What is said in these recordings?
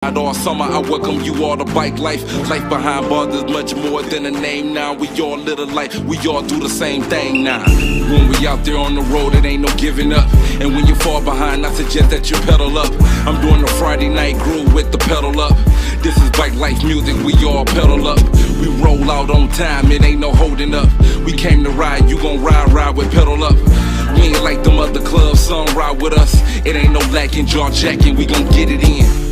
All summer I welcome you all to bike life. Life behind bars is much more than a name now. We all live a life, we all do the same thing now. When we out there on the road, it ain't no giving up. And when you fall behind, I suggest that you pedal up. I'm doing the Friday night groove with the pedal up. This is bike life music, we all pedal up. We roll out on time, it ain't no holding up. We came to ride, you gon' ride with pedal up. We ain't like them other clubs, some ride with us. It ain't no lacking, jaw jacking, we gon' get it in.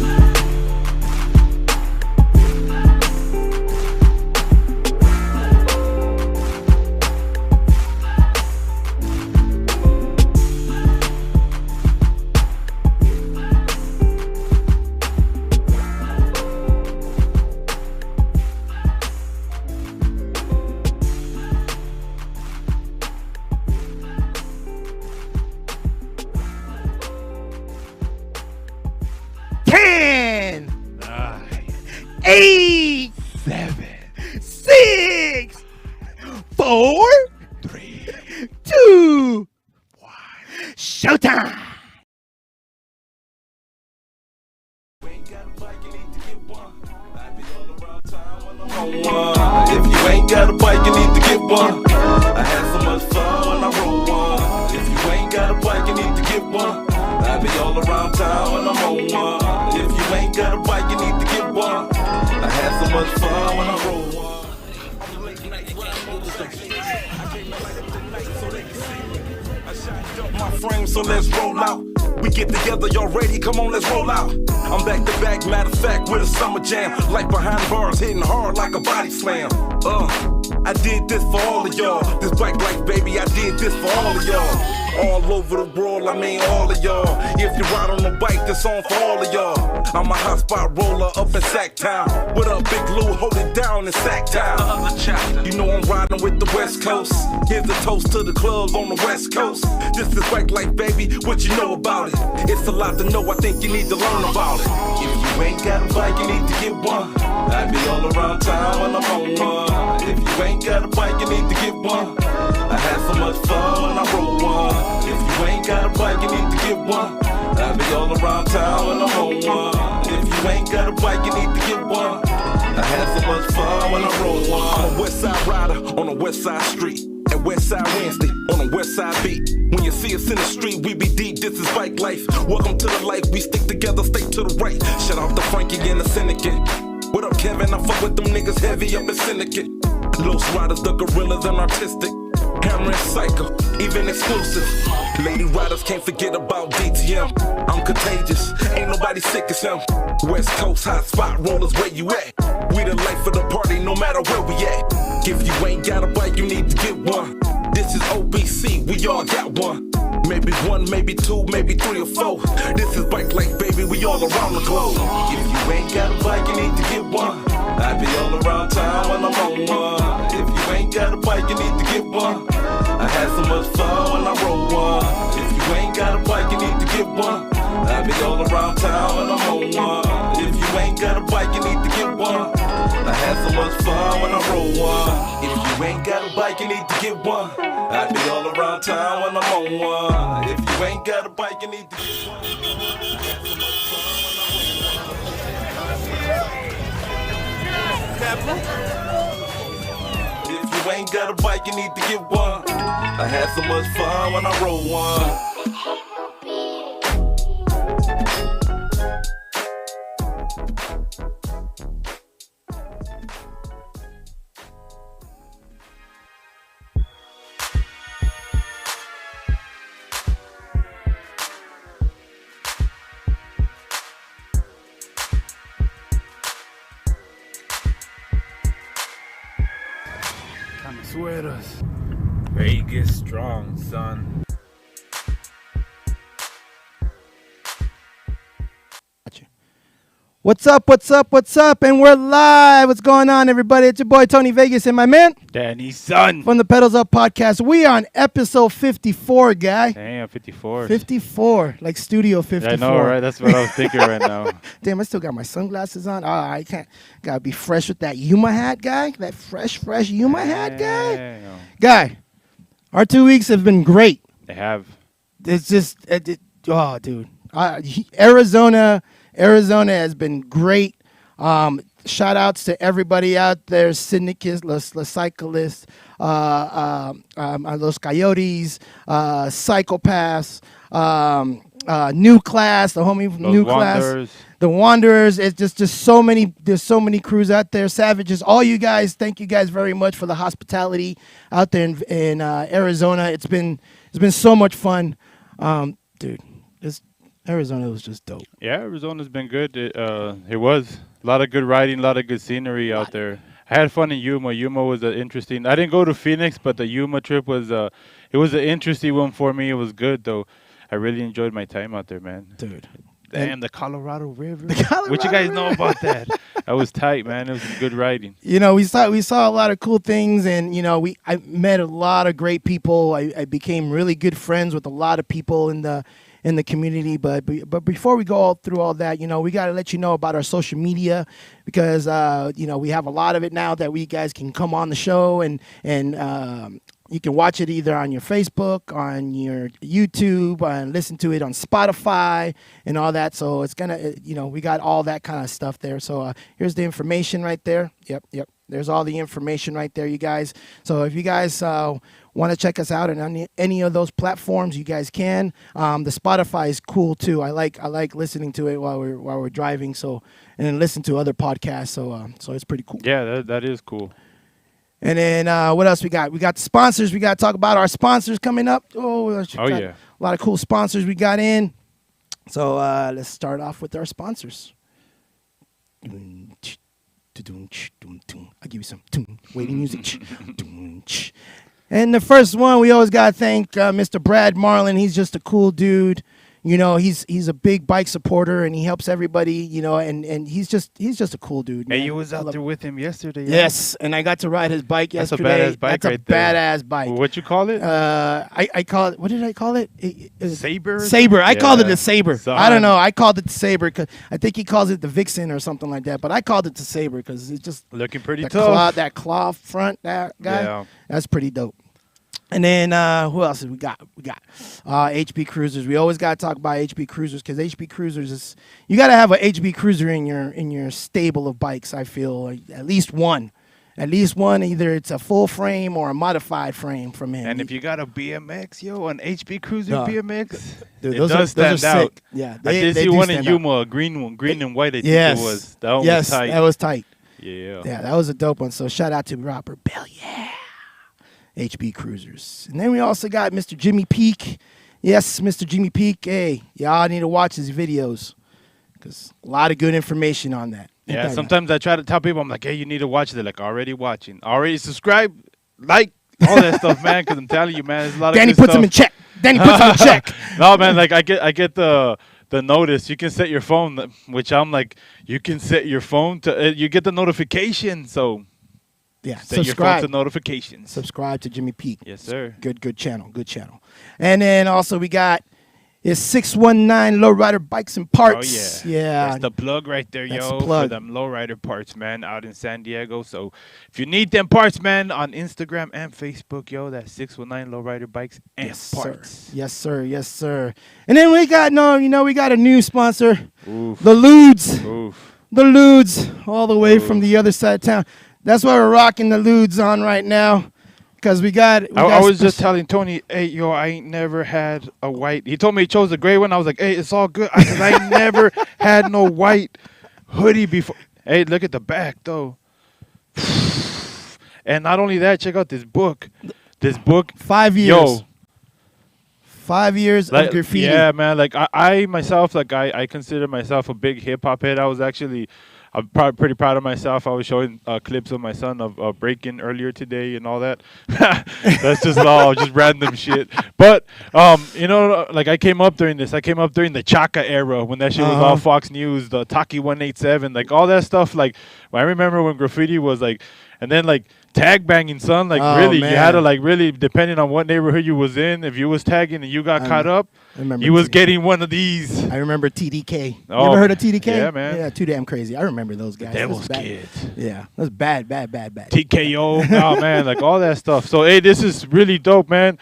8, 7, 6, 4, 3, 2, 1. Showtime! If you ain't got a bike, you need to get one. I had so much fun when I rode one. If you ain't got a bike, you need to get one. I be all around town when I'm on one. If you ain't got a bike, you need to get one. I had so much fun when I rode one. I shined up my frame, so let's roll out. We get together, y'all ready? Come on, let's roll out. I'm back to back, matter of fact, with a summer jam. Like behind bars, hitting hard like a body slam. I did this for all of y'all. This bike life, baby, I did this for all of y'all. All over the world, I mean all of y'all. If you ride on a bike, this song for all of y'all. I'm a hot spot roller up in Sacktown. What up, Big Lou? Hold it down in Sacktown. You know I'm riding with the West Coast. Here's a toast to the clubs on the West Coast. This is bike life, baby. What you know about it? It's a lot to know. I think you need to learn about it. If you ain't got a bike, you need to get one. I be all around town when I'm on one. If you ain't got a bike, you need to get one. I had so much fun when I rode one. If you ain't got a bike, you need to get one. I be all around town when I'm on one. If you ain't got a bike, you need to get one. I had so much fun when I rode one. I'm a West Side rider on a West Side street. At West Side Wednesday on a West Side beat. When you see us in the street, we be deep. This is bike life. Welcome to the life. We stick together, stay to the right. Shout out to Frankie and the Syndicate. What up, Kevin? I fuck with them niggas heavy up in Syndicate. Los Riders, the Gorillas, and Artistic. Hammer and Psycho, even exclusive. Lady Riders can't forget about DTM. I'm contagious, ain't nobody sick as him. West Coast hot spot rollers, where you at? We the life of the party, no matter where we at. If you ain't got a bike, you need to get one. This is OBC, we all got one. Maybe one, maybe two, maybe three or four. This is bike life, baby, we all around the globe. If you ain't got a bike, you need to get one. I be all around town when I'm on one. If you ain't got a bike, you need to get one. I had so much fun when I rode one. If you ain't got a bike, you need to get one. I be all around town when I'm on one. If you ain't got a bike, you need to get one. I had so much fun when I rode one. If you ain't got a bike, you need to get one. I be all around town when I'm on one. If you ain't got a bike, you need to get one. If you ain't got a bike, you need to get one. I had so much fun when I rode one. Camiswearas. Vegas strong, son. What's up, what's up, what's up? And we're live. What's going on, everybody? It's your boy, Tony Vegas, and my man, Danny, son. from the Pedals Up Podcast. We are on episode 54, guy. Damn, 54. 54, like Studio 54. Yeah, I know, right? That's what I was thinking right now. Damn, I still got my sunglasses on. Oh, I can't. Gotta be fresh with that Yuma hat, guy. That fresh Yuma hat, guy. Damn. Guy, our 2 weeks have been great. They have. It's just, oh, dude. Arizona Arizona has been great. Shout outs to everybody out there, Syndicates, Los Cyclists, Los Coyotes, Psychopaths, New Class, the homie from Those New Wanderers. Class, the Wanderers. It's just so many. There's so many crews out there. Savages, all you guys. Thank you guys very much for the hospitality out there in Arizona. It's been so much fun, dude. Arizona was just dope. Yeah, Arizona's been good. It was a lot of good riding, a lot of good scenery out there. I had fun in Yuma. Yuma was interesting. I didn't go to Phoenix, but the Yuma trip was it was an interesting one for me. It was good though. I really enjoyed my time out there, man. Dude. Damn, the Colorado River. Colorado What you guys know River. about that? That was tight, man. It was some good riding. You know, we saw a lot of cool things, and you know, I met a lot of great people. I became really good friends with a lot of people in the community. But before we go all through all that, you know, we got to let you know about our social media because you know, we have a lot of it now that we guys can come on the show and you can watch it either on your Facebook, on your YouTube, and listen to it on Spotify and all that. So it's gonna, you know, we got all that kind of stuff there. So here's the information right there. Yep. There's all the information right there, you guys. So if you guys want to check us out on any of those platforms, you guys can. The Spotify is cool too. I like listening to it while we're driving. So and then listen to other podcasts. So it's pretty cool. Yeah, that is cool. And then what else we got? We got the sponsors. We got to talk about our sponsors coming up. Yeah. A lot of cool sponsors we got in. So let's start off with our sponsors. I'll give you some waiting music. And the first one, we always got to thank Mr. Brad Marlin. He's just a cool dude. You know, he's a big bike supporter, and he helps everybody, you know, and he's just a cool dude. Hey, man. you was out there with him yesterday. Yeah? Yes, and I got to ride his bike That's a yesterday. badass bike That's right a there. badass bike. What you call it? I call it. What did I call it? Saber? Saber. I called it Yeah. the Saber. Son. I don't know. I called it the Saber because I think he calls it the Vixen or something like that. But I called it the Saber because it's just Looking pretty that tough. claw front, that guy. Yeah. That's pretty dope. And then who else we got? We got HB Cruisers. We always got to talk about HB Cruisers because HB Cruisers is you got to have a HB Cruiser in your stable of bikes. I feel like at least one. Either it's a full frame or a modified frame from him. And if you got a BMX, an HB Cruiser No. BMX, Dude, it those does are stand out. sick. Yeah, I did they see do one in stand out. Yuma, a green one, green and white. I think Yes, it was. That one yes, was tight. that was tight. Yeah. Yeah, that was a dope one. So shout out to Robert Bell. Yeah. HB Cruisers. And then we also got Mr. Jimmy Peak. Yes, Mr. Jimmy Peak. Hey, y'all need to watch his videos because a lot of good information on that. Yeah, sometimes I try to tell people, I'm like, hey, you need to watch it. They're like, already watching. Already subscribe, like, all that stuff, man, because I'm telling you, man, there's a lot Danny of good puts him in stuff. check. Danny puts him in check. No, man, like, I get the notice. You can set your phone, which I'm like, you can set your phone to, you get the notification, so Yeah, set your phone subscribe. to notifications. Subscribe to Jimmy Peak. Yes, sir. Good channel. And then also we got is 619 Lowrider Bikes and Parts. Oh, yeah. Yeah. That's the plug right there, That's yo, the plug. for them lowrider parts, man, out in San Diego. So if you need them parts, man, on Instagram and Facebook, yo, that's 619 Lowrider Bikes and Yes, Parts. sir. Yes, sir. And then we got we got a new sponsor, Oof. the Ludes. Oof. The Ludes, all the way from the other side of town. That's why we're rocking the Ludes on right now, because we got. I was just telling Tony, hey, yo, I ain't never had a white. He told me he chose a gray one. I was like, hey, it's all good. I ain't never had no white hoodie before. Hey, look at the back, though. And not only that, check out this book. 5 years. Yo. 5 years Like, of graffiti. yeah, man. Like I myself, like I consider myself a big hip hop head. I'm pretty proud of myself. I was showing clips of my son of breaking earlier today and all that. That's just all just random shit. But like I came up during this. I came up during the Chaka era when that shit was all Fox News, the Taki 187, like all that stuff. Like I remember when graffiti was like, and then like tag banging, son. Like Oh, really, you had to man. like really, depending on what neighborhood you was in. If you was tagging and you got caught up, I remember you was TDK. getting one of these. I remember TDK. You Oh, ever heard of TDK? yeah, man. Yeah, too damn crazy. I remember those guys. That was Devil's bad. Kids. Yeah, that was bad. TKO, oh man, like all that stuff. So hey, this is really dope, man.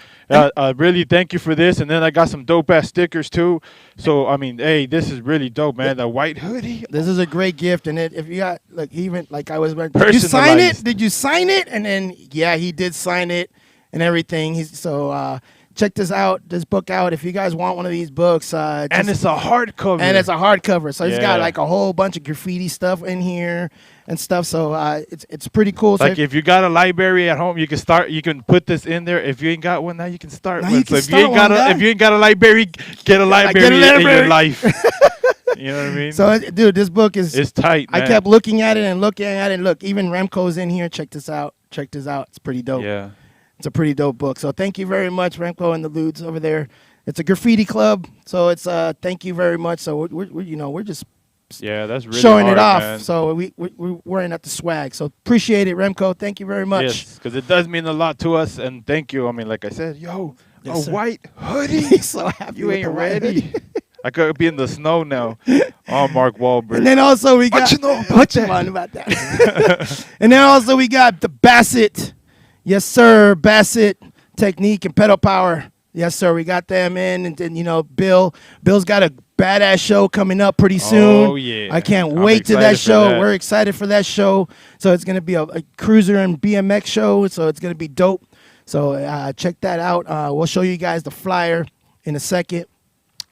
Really thank you for this. And then I got some dope ass stickers too. So I mean, hey, this is really dope, man. The white hoodie. This is a great gift, and if you got like even like I was, did you sign it? Personalized. Did you sign it? And then yeah, he did sign it and everything. Check this out, this book out. If you guys want one of these books, And it's a hardcover. and it's a hardcover, so it's got Yeah. like a whole bunch of graffiti stuff in here and stuff. So it's pretty cool. Like so if you got a library at home, you can start. You can put this in there. If you ain't got one now, you can start Now one. you can So if start you ain't got one, a, guy. if you ain't got a library, get a library, in library. your life. You know what I mean? So, dude, this book is. it's tight, man. I kept looking at it and looking at it. And look, even Remco's in here. Check this out. It's pretty dope. Yeah. It's a pretty dope book. So thank you very much, Remco and the Ludes over there. It's a graffiti club. So it's thank you very much. So we're just Yeah, that's really showing it hard, off. man. So we're wearing at the swag. So appreciate it, Remco. Thank you very much. Yes, because it does mean a lot to us, and thank you. I mean, like I said, yo, Yes, a sir. white hoodie. He's so happy. You with ain't the white ready. hoodie. I could be in the snow now. Oh, Mark Wahlberg. And then also we got What you know about what you that? want about that. And then also we got the Bassett, yes sir, Bassett Technique and Pedal Power, yes sir. We got them in, and then Bill's got a badass show coming up pretty soon. Oh, yeah. I can't I'm wait to that excited for show. that. We're excited for that show. So it's gonna be a cruiser and BMX show. So it's gonna be dope. So check that out. We'll show you guys the flyer in a second.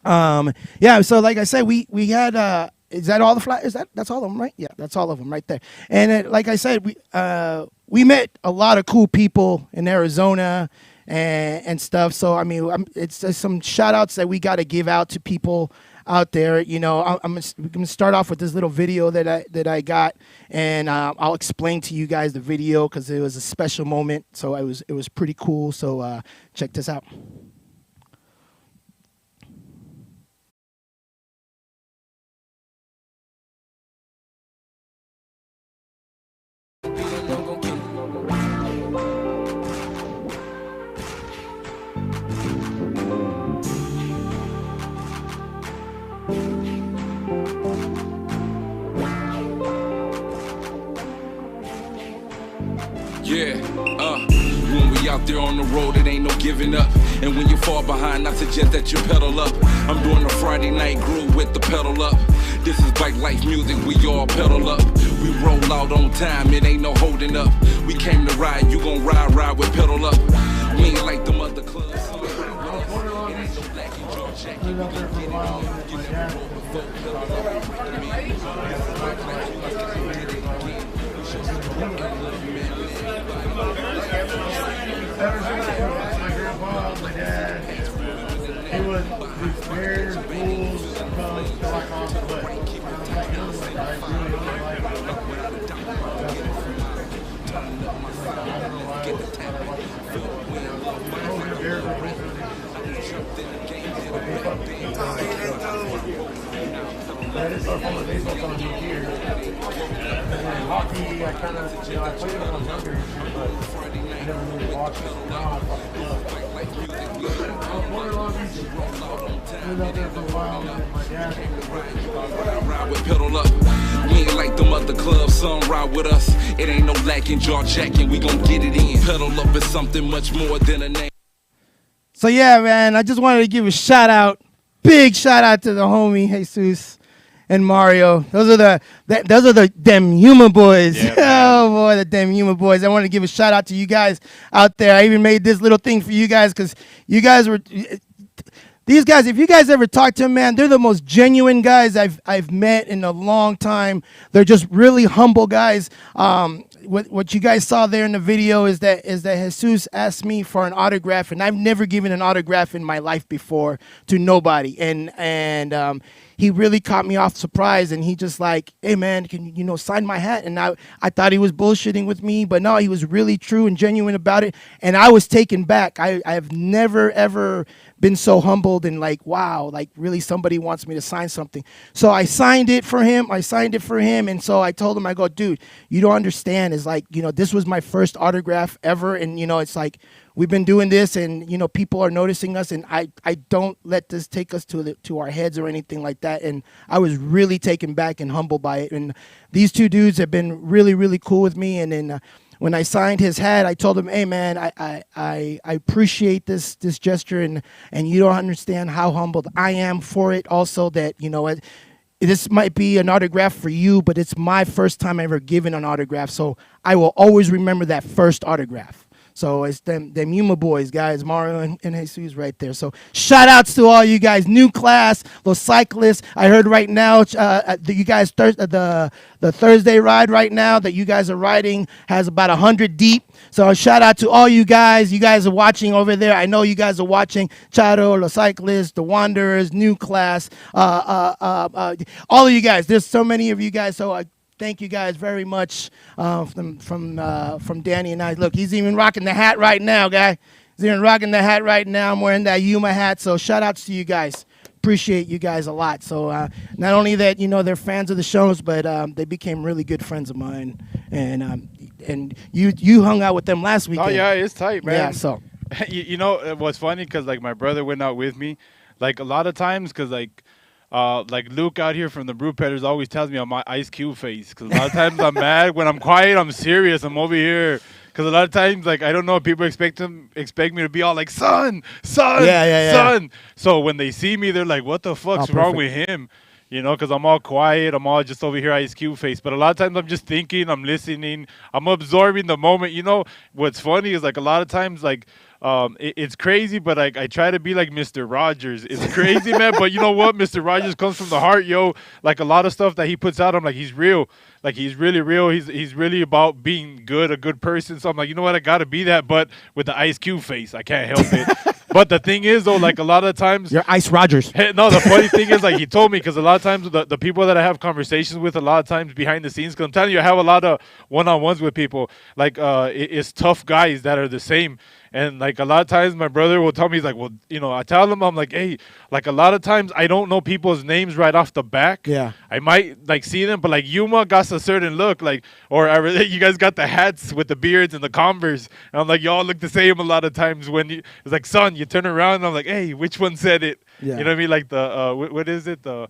Yeah, so like I said, we had is that all the flyers? That's all of them, right? Yeah, that's all of them right there. And like I said, we met a lot of cool people in Arizona and stuff. So I mean, it's just some shout outs that we got to give out to people out there. You know, I'm gonna start off with this little video that I got, and I'll explain to you guys the video because it was a special moment. So it was pretty cool. So check this out. Yeah, when we out there on the road, it ain't no giving up. And when you fall behind, I suggest that you pedal up. I'm doing a Friday night groove with the pedal up. This is bike life music, we all pedal up. We roll out on time, it ain't no holding up. We came to ride, you gon' ride with pedal up. We ain't like them other clubs. It ain't no black and George Jack. We gon' get it in. You never roll the folk, pedal up. I mean, bike life, you like to get it again. We show some love, man. My grandpa, my dad, he was very cool to like on foot. I just started following baseball on here. And hockey, I kind of, I played it when I was younger, but I never really watched it. Now I fucking love it. I was born in Long Beach. Lived out there for a while with my dad. Ride with pedal up. We ain't like them other clubs, some ride with us. It ain't no lacking, jaw jacking, we gon' get it in. Pedal up is something much more than a name. So yeah, man, I just wanted to give a shout out, big shout out to the homie Jesus and Mario. Those are the Dem Human Boys. Yeah, Oh boy, the Dem Human Boys. I want to give a shout out to you guys out there. I even made this little thing for you guys because you guys were. These guys, if you guys ever talk to them, man, they're the most genuine guys I've met in a long time. They're just really humble guys. What you guys saw there in the video is that Jesus asked me for an autograph, and I've never given an autograph in my life before to nobody. And he really caught me off surprise, and he just like, hey man, can you sign my hat? And I thought he was bullshitting with me, but no, he was really true and genuine about it, and I was taken back. I have never ever been so humbled and like, wow, like really somebody wants me to sign something. So I signed it for him. And so I told him, I go, dude, you don't understand. It's like, this was my first autograph ever. And, it's like, we've been doing this and, people are noticing us. And I don't let this take us to our heads or anything like that. And I was really taken back and humbled by it. And these two dudes have been really, really cool with me. And then, when I signed his hat, I told him, hey, man, I appreciate this gesture, and you don't understand how humbled I am for it. Also that, this might be an autograph for you, but it's my first time ever giving an autograph. So I will always remember that first autograph. So it's them Yuma boys, guys, Mario and Jesus right there. So shout outs to all you guys. New class, Los Cyclists. I heard right now that you guys, the Thursday ride right now that you guys are riding has about 100 deep. So shout out to all you guys. You guys are watching over there. I know you guys are watching. Charo, Los Cyclists, The Wanderers, New Class, all of you guys. There's so many of you guys. So thank you guys very much from Danny and I. Look, he's even rocking the hat right now, guy. He's even rocking the hat right now. I'm wearing that Yuma hat. So shout outs to you guys. Appreciate you guys a lot. So not only that, they're fans of the shows, but they became really good friends of mine. And you hung out with them last weekend. Oh yeah, it's tight, man. Yeah. So you know what's funny? Because like my brother went out with me, like a lot of times, because like Luke out here from the Brew Peddlers always tells me on my Ice Cube face. Because a lot of times I'm mad. When I'm quiet, I'm serious. I'm over here. Because a lot of times, like, I don't know, people expect me to be all like, son, son. So when they see me, they're like, what the fuck's wrong with him? Because I'm all quiet. I'm all just over here, Ice Cube face. But a lot of times I'm just thinking, I'm listening, I'm absorbing the moment. What's funny is, like, a lot of times, like, it's crazy, but I try to be like Mr. Rogers. It's crazy, man. But you know what? Mr. Rogers comes from the heart, yo. Like a lot of stuff that he puts out, I'm like, he's real. Like he's really real. He's really about being good, a good person. So I'm like, you know what? I gotta be that, but with the Ice Cube face, I can't help it. But the thing is, though, like a lot of times, you're Ice Rogers. No, the funny thing is, like he told me, because a lot of times the people that I have conversations with, a lot of times behind the scenes, because I'm telling you, I have a lot of one-on-ones with people. Like it's tough guys that are the same. And like a lot of times my brother will tell me, he's like, well, I tell him, I'm like, hey, like a lot of times I don't know people's names right off the back. Yeah. I might like see them, but like Yuma got a certain look, like, or you guys got the hats with the beards and the Converse. And I'm like, y'all look the same a lot of times when it's like, son, you turn around and I'm like, hey, which one said it? Yeah. You know what I mean? Like the, what is it? The,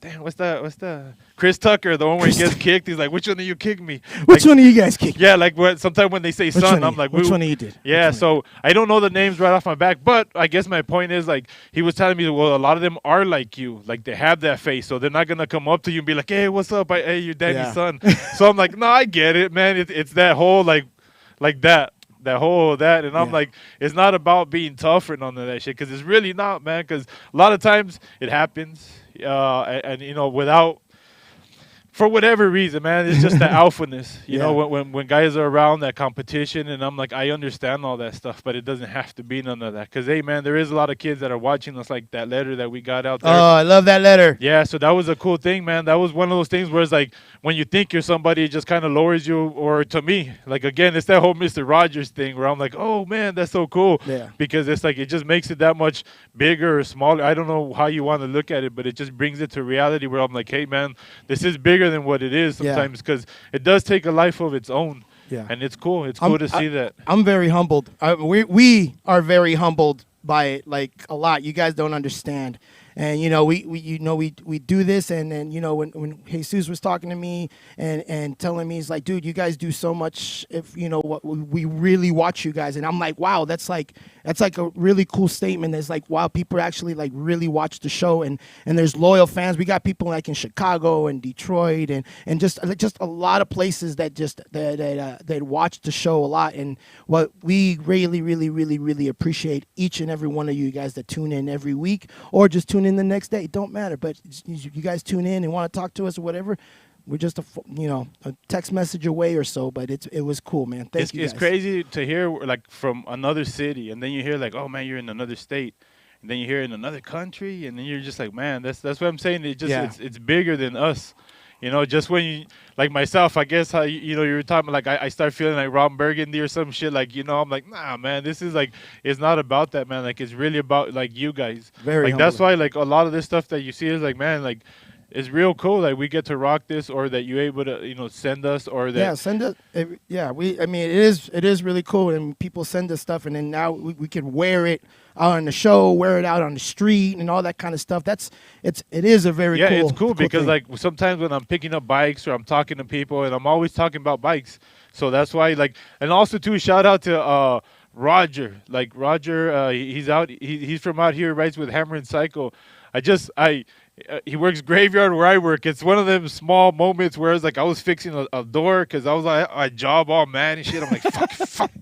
damn, what's the Chris Tucker, the one where he gets kicked? He's like, which one of you kicked me? Which one of you guys kicked? Yeah, like sometimes when they say son, I'm like, which one of you did? Yeah, so I don't know the names right off my back, but I guess my point is, like, he was telling me, well, a lot of them are like you, like they have that face, so they're not gonna come up to you and be like, hey, what's up? Hey, you're Danny's son. So I'm like, no, I get it, man. It's that whole like that. And I'm like, it's not about being tough or none of that shit, because it's really not, man, because a lot of times it happens, and without, for whatever reason, man, it's just the alphaness, you know, when guys are around that competition, and I'm like, I understand all that stuff, but it doesn't have to be none of that, because, hey, man, there is a lot of kids that are watching us, like that letter that we got out there. Oh, I love that letter. Yeah, so that was a cool thing, man. That was one of those things where it's like, when you think you're somebody, it just kind of lowers you, or to me, like, again, it's that whole Mr. Rogers thing where I'm like, oh, man, that's so cool. Yeah. Because it's like, it just makes it that much bigger or smaller. I don't know how you want to look at it, but it just brings it to reality where I'm like, hey, man, this is bigger than what it is sometimes, because it does take a life of its own. Yeah. And it's cool. It's cool to see that. I'm very humbled. We are very humbled by it, like a lot. You guys don't understand. And we do this, and then when Jesus was talking to me and telling me, he's like, dude, you guys do so much. If what we really watch you guys, and I'm like, wow, that's like a really cool statement. That's like, wow, people actually like really watch the show, and there's loyal fans. We got people like in Chicago and Detroit and just a lot of places that that watch the show a lot. And what we really, really, really, really appreciate each and every one of you guys that tune in every week or just tune in the next day. It don't matter, but you guys tune in and want to talk to us or whatever, we're just a text message away or so. But it was cool, man. Thank you guys. It's crazy to hear like from another city, and then you hear like, oh man, you're in another state, and then you hear it in another country, and then you're just like, man, that's what I'm saying. It just Yeah. it's bigger than us. You know, just when you like myself, I guess how you know you were talking like I start feeling like Ron Burgundy or some shit. Like I'm like, nah, man, this is like it's not about that, man. Like it's really about like you guys. Very like that's humbling. why like a lot of this stuff that you see is like, man, like it's real cool. Like we get to rock this, or that you're able to send us, or that Yeah, send it. Yeah, I mean, it is really cool, and people send us stuff, and then now we can wear it out on the show, wear it out on the street, and all that kind of stuff. It is a very yeah, cool. it's cool because thing. like sometimes when I'm picking up bikes or I'm talking to people, and I'm always talking about bikes, so that's why like, and also too, shout out to Roger. Like Roger, he's out. He's from out here, rides with Hammer and Cycle. He works graveyard where I work. It's one of them small moments where it's like I was fixing a door because I was like I job all mad and shit. I'm like fuck,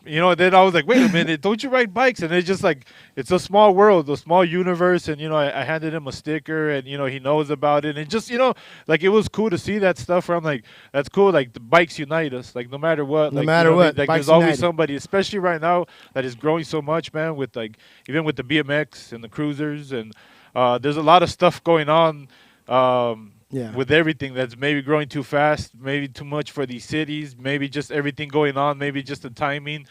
and then I was like, wait a minute, don't you ride bikes? And it's just like it's a small world, a small universe. And I handed him a sticker, and he knows about it. And just like it was cool to see that stuff. Where I'm like, that's cool. Like the bikes unite us. Like no matter what. No Like, matter what, like bikes there's always unite. somebody, especially right now, that is growing so much, man. With like even with the BMX and the cruisers and. There's a lot of stuff going on Yeah. with everything that's maybe growing too fast, maybe too much for these cities, maybe just everything going on, maybe just the timing.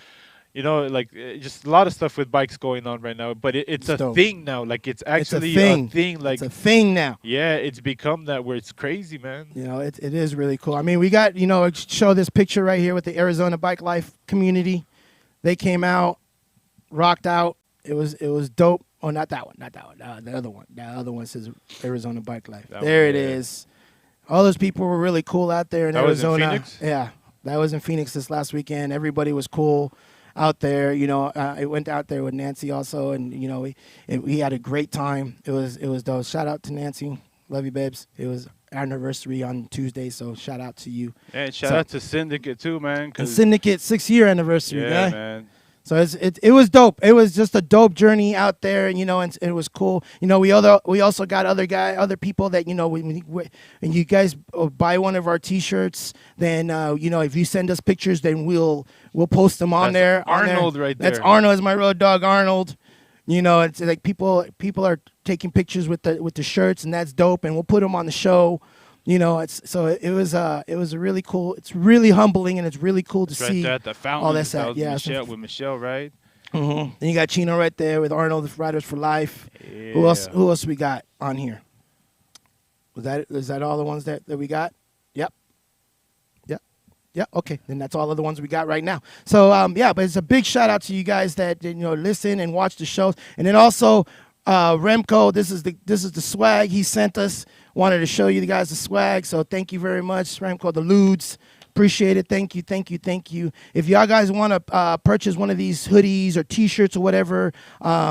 Just a lot of stuff with bikes going on right now. But it's a dope. thing now. Like it's actually thing. a thing. Like It's a thing now. yeah, it's become that where it's crazy, man. It is really cool. I mean, we got show this picture right here with the Arizona Bike Life community. They came out, rocked out. It was dope. Oh, not that one. The other one. The other one says Arizona Bike Life. That There one, it yeah. is. All those people were really cool out there in That was in Arizona. Phoenix? Yeah, that was in Phoenix this last weekend. Everybody was cool out there. I went out there with Nancy also, and we had a great time. It was dope. Shout out to Nancy. Love you, babes. It was our anniversary on Tuesday, so shout out to you. And shout So- out to Syndicate too, man. And 'Cause Syndicate 6-year anniversary, yeah, guy. man. So it was dope. It was just a dope journey out there, and it was cool. We also got other people that and you guys buy one of our T-shirts, then if you send us pictures, then we'll post them on That's there. on there. Arnold right That's there. Arnold. Is my road dog Arnold. It's like people are taking pictures with the shirts, and that's dope, and we'll put them on the show. It was a really cool. It's really humbling, and it's really cool to It's right see there at the fountain. all that. That was Yeah, Michelle, with Michelle, right? Then you got Chino right there with Arnold, the Riders for Life. Yeah. Who else we got on here? Is that all the ones that we got? Yep. Okay, then that's all of the ones we got right now. So but it's a big shout out to you guys that listen and watch the shows, and then also Remco. This is the swag he sent us. Wanted to show you guys the swag, so thank you very much, Remco. The Ludes. Appreciate it. Thank you. If y'all guys want to purchase one of these hoodies or T-shirts or whatever,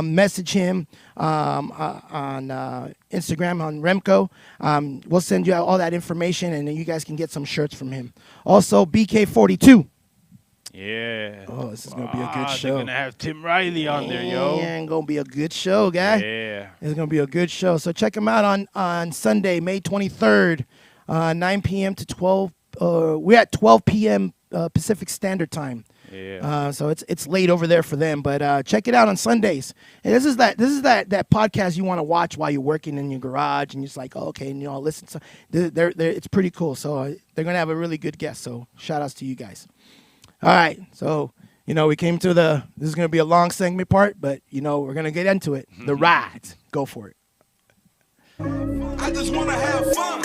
message him on Instagram on Remco. We'll send you out all that information, and then you guys can get some shirts from him. Also, BK42. Yeah. Oh, this is gonna be a good They're show. gonna have Tim Riley on there, yo. Yeah, gonna be a good show, guy. Yeah. It's gonna be a good show. So check him out on Sunday, May 23rd, 9 p.m. to 12. We're at 12 p.m. Pacific Standard Time. Yeah. So it's late over there for them, but check it out on Sundays. And this is that podcast you want to watch while you're working in your garage, and you're just like, oh, okay, and listen. So it's pretty cool. So they're gonna have a really good guest. So shout outs to you guys. All right, so we came to this is gonna be a long segment part, but we're gonna get into it. The rides, go for it. I just wanna have fun.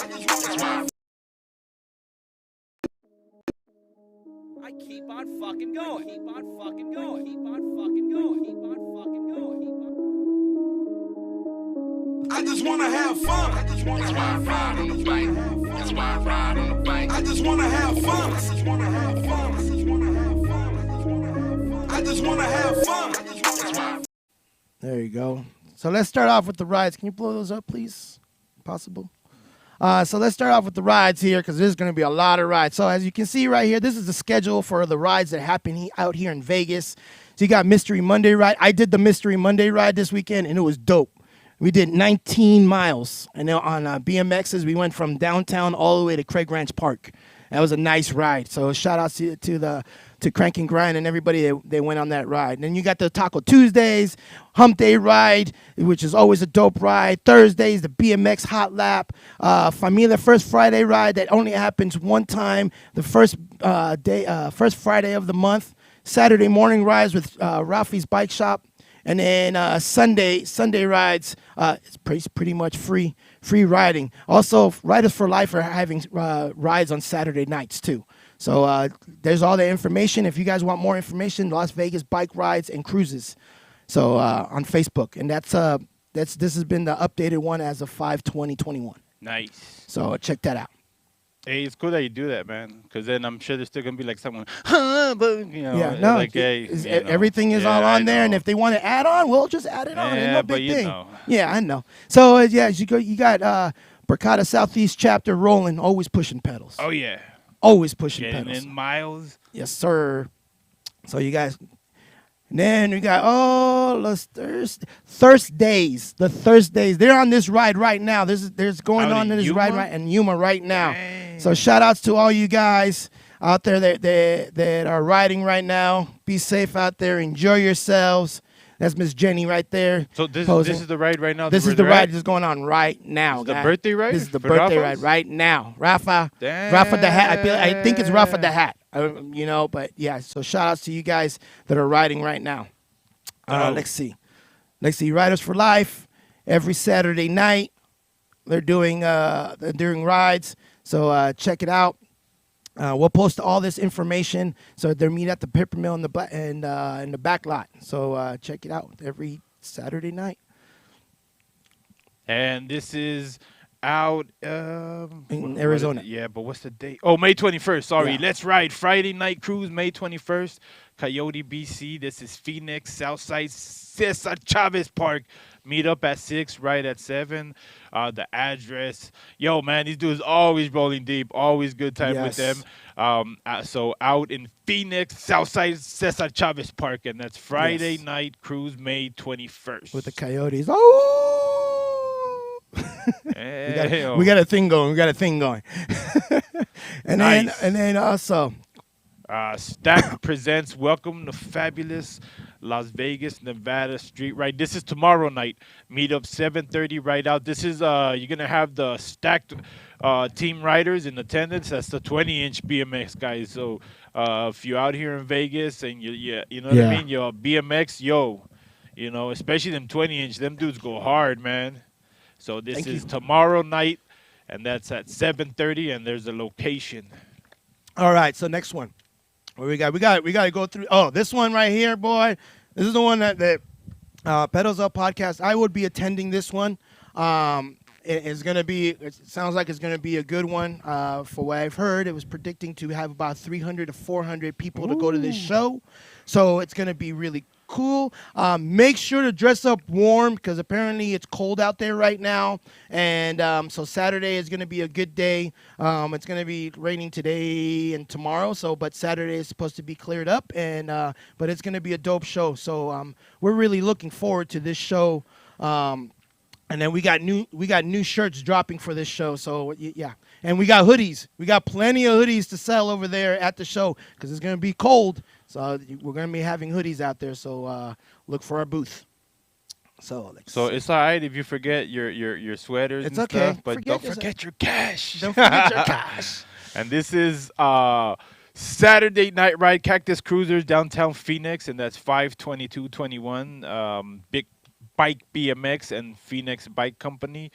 I keep on fucking going. Keep on fucking going. Keep on fucking going. Keep on fucking going. Keep on. I just wanna have fun. I just wanna have fun on the bike. That's why I ride on the bike. I just wanna have fun. I just wanna have fun. I just wanna have fun. I just wanna have fun. I just wanna. There you go. So let's start off with the rides. Can you blow those up, please? Possible. So let's start off with the rides here because there's going to be a lot of rides. So as you can see right here, this is the schedule for the rides that happen out here in Vegas. So you got Mystery Monday ride. I did the Mystery Monday ride this weekend, and it was dope. We did 19 miles. And on BMXs, we went from downtown all the way to Craig Ranch Park. That was a nice ride. So shout out to Crank and Grind and everybody they went on that ride. And then you got the Taco Tuesdays, Hump Day ride, which is always a dope ride. Thursdays, the BMX Hot Lap, Familia First Friday ride that only happens one time, the first Friday of the month. Saturday morning rides with Ralphie's Bike Shop. And then Sunday rides, it's pretty much free riding. Also, Riders for Life are having rides on Saturday nights too. So there's all the information. If you guys want more information, Las Vegas Bike Rides and Cruises. So on Facebook, and this has been the updated one as of 5/20/21. Nice. So check that out. Hey, it's cool that you do that, man. Because then I'm sure there's still gonna be like someone, but Yeah, no, like, hey, everything is all I on there, and know. if they want to add on, we'll just add it on. It's Yeah, no but big you thing. know. Yeah, I know. So you got Berkata Southeast chapter rolling, always pushing pedals. Oh yeah, Always pushing getting pedals. in miles. Yes, sir. So you guys, and then we got Thursdays. The Thursdays, they're on this ride right now. There's going Out on in this Yuma? ride in Yuma right now. Dang. So shout outs to all you guys out there that are riding right now. Be safe out there. Enjoy yourselves. That's Miss Jenny right there. So this posing. is the ride right now. This where is the they're ride at? that's going on right now. This is the guys. birthday ride This is the for birthday Rafa's? ride right now. Rafa the Hat. I think it's Rafa the Hat. But yeah. So shout outs to you guys that are riding right now. Let's see. Riders for Life every Saturday night. They're doing rides. So check it out. We'll post all this information. So they're meet at the paper mill in the back lot. So check it out every Saturday night. And this is out In Arizona. Yeah, but what's the date? Oh, May 21st. Sorry. Yeah. Let's Ride Friday Night Cruise, May 21st. Coyote, BC. This is Phoenix, Southside, Cesar Chavez Park. Meet up at 6, right at 7. The address. Yo, man, these dudes always rolling deep. Always good time with Yes. them. So out in Phoenix, Southside, Cesar Chavez Park. And that's Friday Yes. Night Cruise, May 21st. With the Coyotes. Oh! Hey, we got a thing going. and Nice. then also Stack presents Welcome to Fabulous Las Vegas, Nevada Street Ride. This is tomorrow night. Meetup 7:30 right out. This is you're gonna have the Stacked team riders in attendance. That's the 20-inch BMX guys. So if you're out here in Vegas and you know what I Yeah. mean, you're BMX, especially them 20-inch, them dudes go hard, man. So this Thank is you. tomorrow night, and that's at 7:30, and there's a location. all right. So next one. What we got? We got to go through. Oh, this one right here, boy. This is the one that Pedals Up podcast. I would be attending this one. It's gonna be. It sounds like it's gonna be a good one. For what I've heard, it was predicting to have about 300 to 400 people to go to this show. So it's gonna be really cool. Make sure to dress up warm because apparently it's cold out there right now. And so Saturday is gonna be a good day. It's gonna be raining today and tomorrow. But Saturday is supposed to be cleared up. And but it's gonna be a dope show. So we're really looking forward to this show. And then we got new shirts dropping for this show. So yeah, and we got hoodies. We got plenty of hoodies to sell over there at the show because it's gonna be cold. So we're gonna be having hoodies out there. So look for our booth. So It's all right if you forget your sweaters It's and okay. stuff, but Forget don't your- forget your cash. don't forget your cash. And this is Saturday Night Ride Cactus Cruisers downtown Phoenix, and that's 5/22/21. Big Bike BMX and Phoenix Bike Company.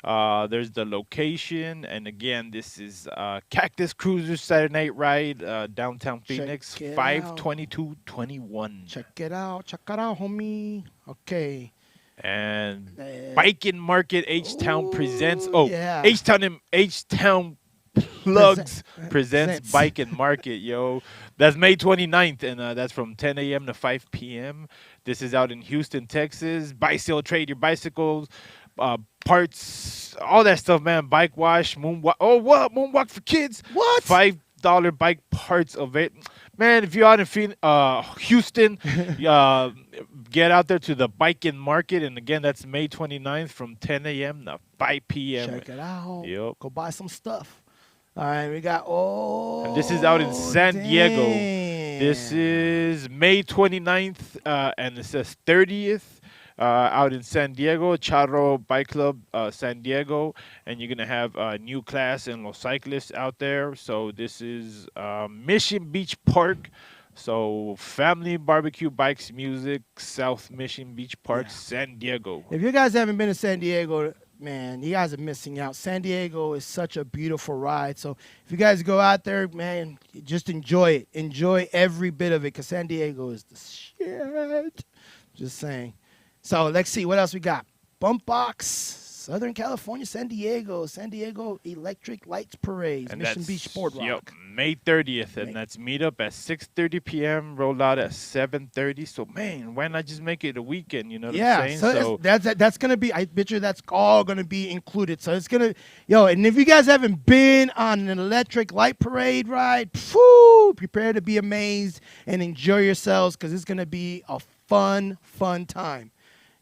There's the location, and again, this is Cactus Cruisers Saturday Night Ride downtown Check Phoenix, it 5/22/21. Check it out, homie. Okay. And Biking Market H-Town presents. Oh, yeah. H-Town Plugs Presents. presents Bike and Market, yo. That's May 29th, and that's from 10 a.m. to 5 p.m. This is out in Houston, Texas. Bicycle Trade your bicycles, parts, all that stuff, man. Bike wash, moonwalk. Oh, what? Moonwalk for kids. What? $5 bike parts of it. Man, if you're out in Houston, get out there to the Bike and Market. And again, that's May 29th from 10 a.m. to 5 p.m. Check it out. Yep. Go buy some stuff. All right, we got And this is out in San Diego. This damn. is May 29th, and it says 30th. Out in San Diego, Charro Bike Club, San Diego, and you're gonna have a new class and Los Cyclists out there. So this is Mission Beach Park. So family barbecue, bikes, music, South Mission Beach Park, Yeah. San Diego. If you guys haven't been to San Diego, man, you guys are missing out. San Diego is such a beautiful ride. So if you guys go out there, man, just enjoy it. Enjoy every bit of it because San Diego is the shit. Just saying. So let's see what else we got. Bump Box, Southern California, San Diego Electric Lights Parades, And Mission that's, Beach Boardwalk. yep, May 30th, and that's meet up at 6:30 p.m. Roll out at 7:30. So man, why not just make it a weekend? You know what Yeah, I'm saying? so that's gonna be. I bet you that's all gonna be included. So it's gonna, and if you guys haven't been on an electric light parade ride, prepare to be amazed and enjoy yourselves because it's gonna be a fun time.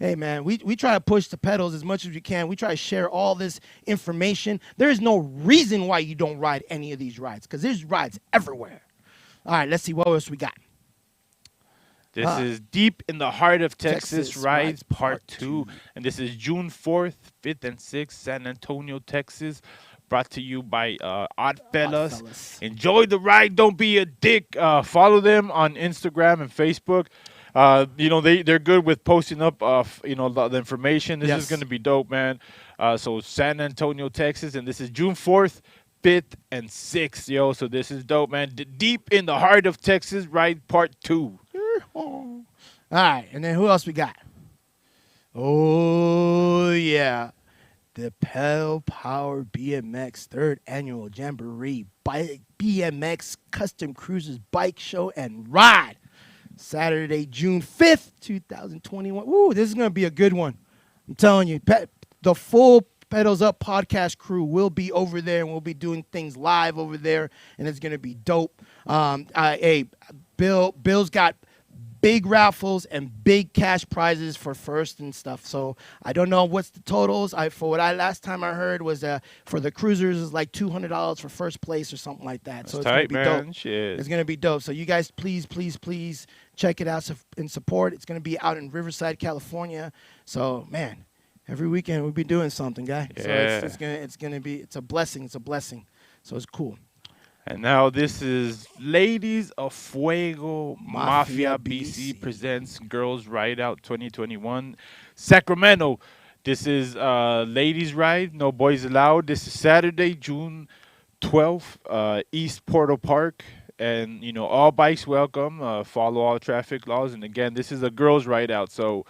Hey man, we try to push the pedals as much as we can. We try to share all this information. There is no reason why you don't ride any of these rides because there's rides everywhere. All right, let's see what else we got. This is Deep in the Heart of Texas, Texas Rides Rides Part Part 2. And this is June 4th, 5th, and 6th, San Antonio, Texas. Brought to you by Oddfellas. Oddfellas. Enjoy the ride. Don't be a dick. Follow them on Instagram and Facebook. They're good with posting up, the information. This is Yes. going to be dope, man. So San Antonio, Texas. And this is June 4th, 5th, and 6th, yo. So this is dope, man. Deep in the Heart of Texas, Ride Part 2. All right, and then who else we got? Oh, yeah. The Pedal Power BMX 3rd Annual Jamboree BMX Custom Cruisers Bike Show and Ride. Saturday, June 5th, 2021. Ooh, this is going to be a good one. I'm telling you, the full Pedals Up podcast crew will be over there, and we'll be doing things live over there, and it's going to be dope. Hey, Bill's got big raffles and big cash prizes for first and stuff. So I don't know what's the totals. Last time I heard was for the cruisers is like $200 for first place or something like that. So it's tight, gonna be man. dope. Shit. It's gonna be dope. So you guys, please check it out and support. It's gonna be out in Riverside, California. So man, every weekend we'll be doing something, guy. So Yeah. it's a blessing. It's a blessing. So it's cool. And now this is Ladies of Fuego Mafia Mafia BC BC. presents Girls Ride Out 2021 Sacramento. This is Ladies Ride, no boys allowed. This is Saturday, June 12th, East Portal Park. And, all bikes welcome. Follow all traffic laws. And again, this is a girls' ride out. So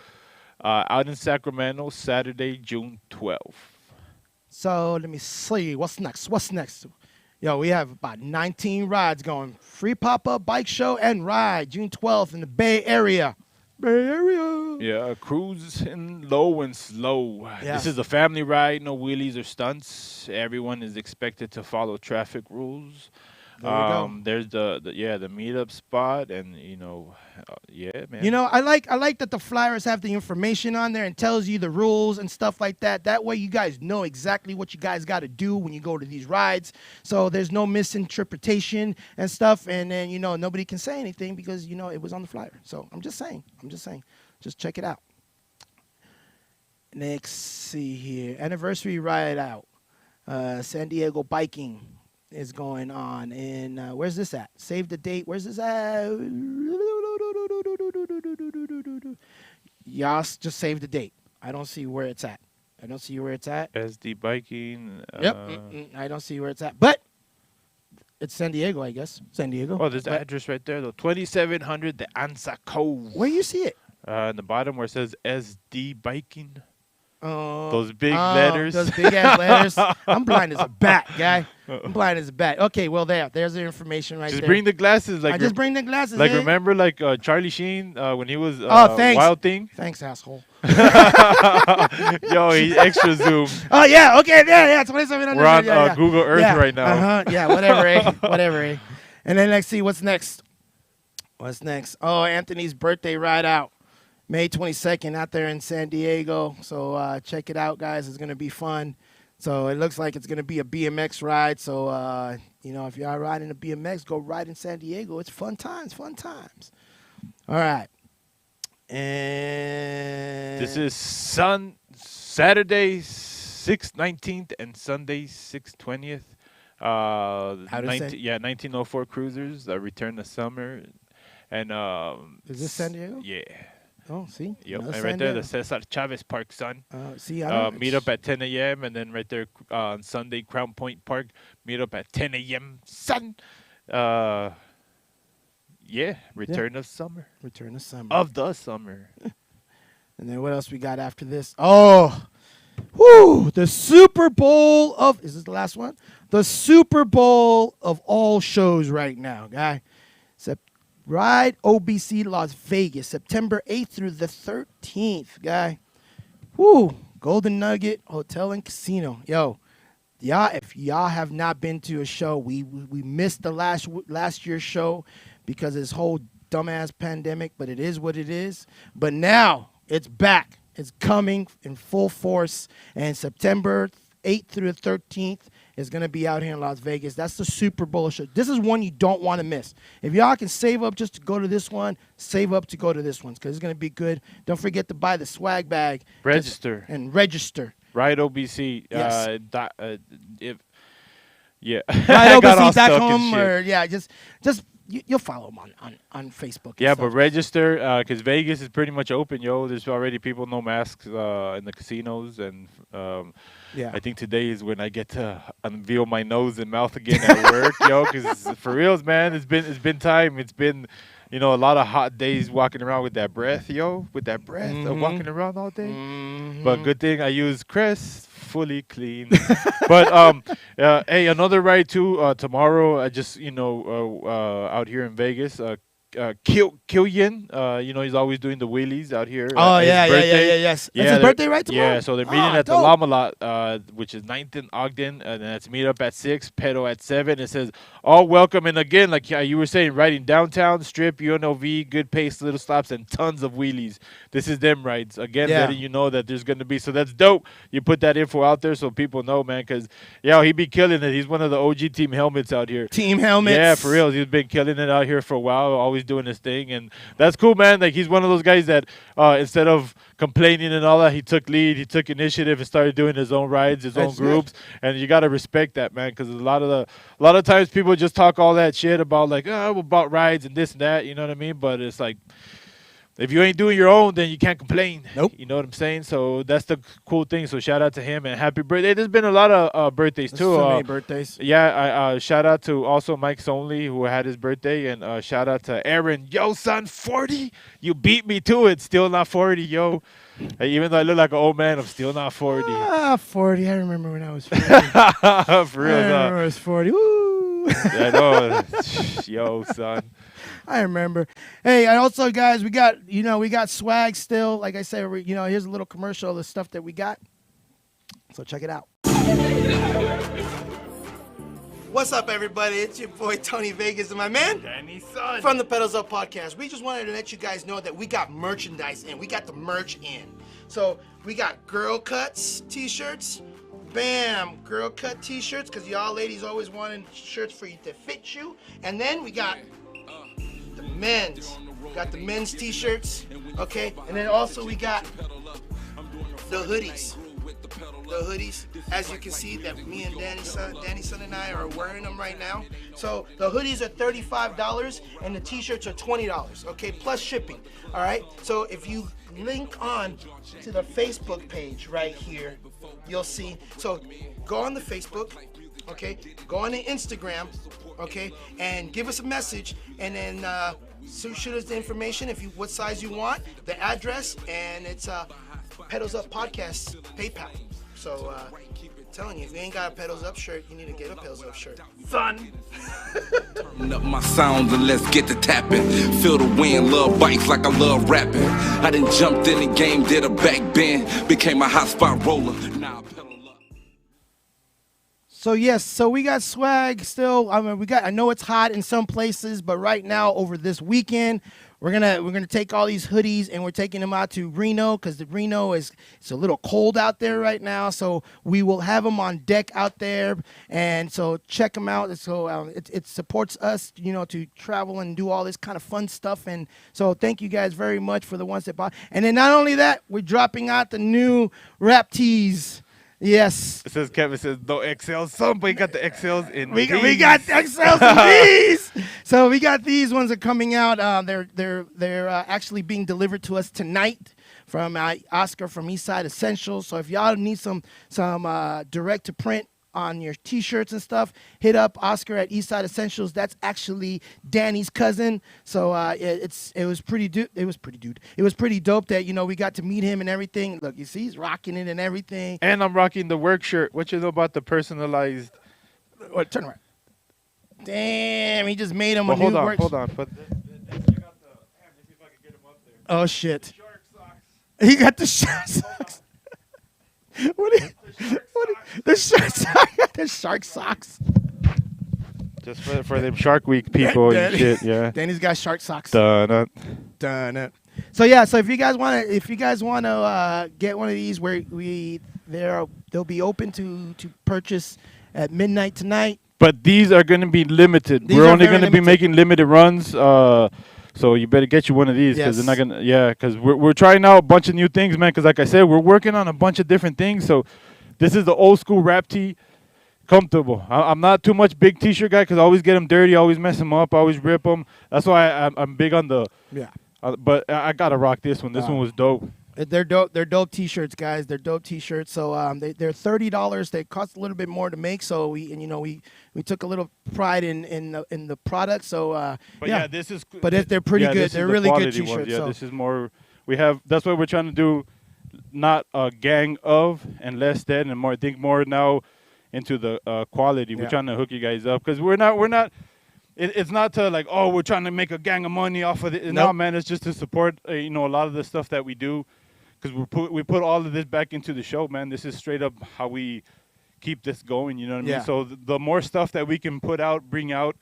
out in Sacramento, Saturday, June 12th. So let me see. What's next? Yo, we have about 19 rides going. Free pop-up bike show and ride June 12th in the Bay Area. Yeah, cruising low and slow. Yeah. This is a family ride, no wheelies or stunts. Everyone is expected to follow traffic rules. There you go. There's the meetup spot, and yeah, man. I like that the flyers have the information on there and tells you the rules and stuff like that. That way you guys know exactly what you guys got to do when you go to these rides. So there's no misinterpretation and stuff. And then, nobody can say anything because, it was on the flyer. So I'm just saying. Just check it out. Next, see here. Anniversary ride out. San Diego biking is going on in where's this at? Save the date. Where's this at? Yas, just save the date. I don't see where it's at. SD biking. Yep. I don't see where it's at. But it's San Diego, I guess. San Diego. Oh, there's the But address right there, though. 2700 the Ansa Cove. where you see it? In the bottom where it says SD biking. Oh, Those big letters. Those big ass letters. I'm blind as a bat, guy. I'm blind as a bat. Okay, well there's the information right Just there. bring the glasses. I just bring the glasses. Like in. remember, Charlie Sheen when he was Thanks. Wild Thing. Thanks, asshole. Yo, he extra zoom. Oh yeah, okay, yeah, 2700. We're on yeah. Google Earth Yeah, right now. Yeah, whatever. And then let's see what's next. Oh, Anthony's birthday ride out, May 22nd, out there in San Diego. So check it out, guys. It's gonna be fun. So it looks like it's going to be a BMX ride. So, if you are riding a BMX, go ride in San Diego. It's fun times. All right. And This is Saturday 6/19th and Sunday 6/20th. 1904 Cruisers return to summer, and Is this San Diego? Yeah. Oh, see? Yep. Another And San right there, the Diego. Cesar Chavez Park, son. See, I don't Meet up at 10 a.m. and then right there on Sunday, Crown Point Park, meet up at 10 a.m. son. Return of summer. Return of summer. Of the summer. And then what else we got after this? Oh, the Super Bowl of, is this the last one? The Super Bowl of all shows right now, guy. Ride OBC Las Vegas, September 8th through the 13th, guy. Golden Nugget Hotel and Casino. Yo, if y'all have not been to a show, we missed the last year's show because of this whole dumbass pandemic, but it is what it is. But now it's back. It's coming in full force, and September 8th through the 13th is going to be out here in Las Vegas. That's the Super Bowl show. This is one you don't want to miss. If y'all can save up just to go to this one, save up to go to this one because it's going to be good. Don't forget to buy the swag bag. Register. And register. Ride OBC. Yes. RideOBC.com or just you'll follow them on Facebook. Yeah, and but stuff. register because Vegas is pretty much open, yo. There's already people, no masks in the casinos, and I think today is when I get to unveil my nose and mouth again at work, yo. Because for reals, man, it's been time. It's been, a lot of hot days walking around with that breath, yo, of walking around all day. But good thing I use Crest, fully clean. But hey, another ride too tomorrow. I just out here in Vegas. Killian, he's always doing the wheelies out here. Oh his yeah, birthday. yes. It's his birthday right tomorrow. Yeah, so they're meeting at the dope. Llama Lot, which is 9th and Ogden, and that's meet up at 6, pedal at 7. It says all welcome, and again, like you were saying, riding downtown, strip, UNLV, good pace, little stops, and tons of wheelies. This is them rides. Again, letting you know that there's going to be, so that's dope. You put that info out there so people know, man, because, he be killing it. He's one of the OG Team Helmets out here. Team Helmets. Yeah, for real. He's been killing it out here for a while, always doing his thing, and that's cool, man. Like, he's one of those guys that instead of complaining and all that, he took lead, he took initiative, and started doing his own rides, his own groups, and you got to respect that, man, because a lot of times people just talk all that shit about like, about rides and this and that, you know what I mean? But it's like, if you ain't doing your own, then you can't complain. Nope. You know what I'm saying? So that's the cool thing. So shout out to him and happy birthday. There's been a lot of birthdays too. So many birthdays. Yeah, I shout out to also Mike Sonley who had his birthday, and shout out to Aaron. Yo, son, 40. You beat me to it. Still not 40, yo. Even though I look like an old man, I'm still not 40. 40. I remember when I was 40. For real, I remember I was 40. Woo. I know. Yo, son. I remember. Hey, and also, guys, we got swag still. Like I said, here's a little commercial of the stuff that we got. So check it out. What's up, everybody? It's your boy Tony Vegas and my man Danny Son from the Pedals Up Podcast. We just wanted to let you guys know that we got merchandise in. We got the merch in. So we got girl cuts t-shirts. Bam, girl cut t-shirts, because y'all ladies always wanted shirts for you to fit you. And then we got the men's. We got the men's t-shirts, okay? And then also we got the hoodies. The hoodies, as you can see, that me and Danny Son and I are wearing them right now. So the hoodies are $35 and the t-shirts are $20, okay? Plus shipping, all right? So if you link on to the Facebook page right here, you'll see. So go on the Facebook, okay? Go on the Instagram, okay? And give us a message, and then shoot us the information what size you want, the address, and it's Pedals Up Podcast PayPal. So telling you, if you ain't got a Pedals Up shirt, you need to get a Pedals Up shirt. Fun. Turn up my sound and let's get to tapping. Feel the wind, love bikes like I love rapping. I done jumped in the game, did a back bend, became a hot spot roller. Now I pedal up. So yes, we got swag still. I mean, I know it's hot in some places, but right now over this weekend, we're gonna take all these hoodies and we're taking them out to Reno because the Reno it's a little cold out there right now. So we will have them on deck out there, and so check them out. So it supports us, to travel and do all this kind of fun stuff. And so thank you guys very much for the ones that bought. And then not only that, we're dropping out the new rap tees. Yes. It says Kevin says no XLs. Somebody got the XLs in. We got XLs in these. So we got these ones are coming out. They're actually being delivered to us tonight from Oscar from Eastside Essentials. So if y'all need some direct to print on your T-shirts and stuff, hit up Oscar at Eastside Essentials. That's actually Danny's cousin. So it was pretty dope that we got to meet him and everything. Look, you see, he's rocking it and everything. And I'm rocking the work shirt. What you know about the personalized? What? Turn around. Damn, he just made him a new work. Hold on. But let me see if I can get him up there. Oh shit! Shark socks. He got the shark socks. The shark socks? The shark socks. Just for them Shark Week people and shit, yeah. Danny's got shark socks. Done. So yeah, so if you guys want to get one of these, they'll be open to purchase at midnight tonight. But these are going to be limited. We're only going to be making limited runs. So you better get you one of these because they're not gonna. Yeah, because we're trying out a bunch of new things, man. Because like I said, we're working on a bunch of different things. So this is the old school rap tee, comfortable. I'm not too much big T-shirt guy because I always get them dirty, always mess them up, always rip them. That's why I'm big on the. Yeah. But I gotta rock this one. This one was dope. They're dope. They're dope T-shirts, guys. They're dope T-shirts. So they're $30. They cost a little bit more to make. So we took a little pride in the product. So but yeah, this is. But they're pretty good. They're really good T-shirts. Ones. Yeah, so. this is more. That's what we're trying to do. Not a gang of and less than and more. I think more now into the quality. We're trying to hook you guys up because we're not. It's not to like, oh, we're trying to make a gang of money off of it. Nope. No, man, it's just to support, a lot of the stuff that we do, because we put all of this back into the show, man. This is straight up how we keep this going. You know what I mean? So the more stuff that we can put out, bring out,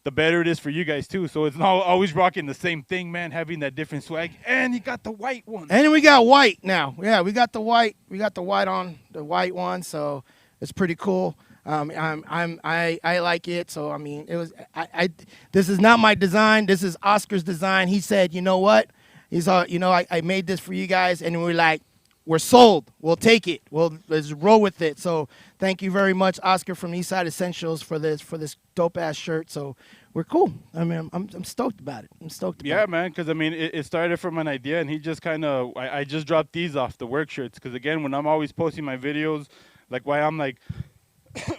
the better it is for you guys too. So it's not always rocking the same thing, man. Having that different swag, and you got the white one. And we got white now. Yeah, we got the white. We got the white one. So it's pretty cool. I like it. So I mean, it was. This is not my design. This is Oscar's design. He said, you know what? He's I made this for you guys, and we're like, we're sold. We'll take it. Let's roll with it. So thank you very much, Oscar from Eastside Essentials for this dope ass shirt. So we're cool. I mean, I'm stoked about it. Yeah, man. Because I mean, it started from an idea, and he just kind of. I just dropped these off the work shirts because again, when I'm always posting my videos, like why I'm like.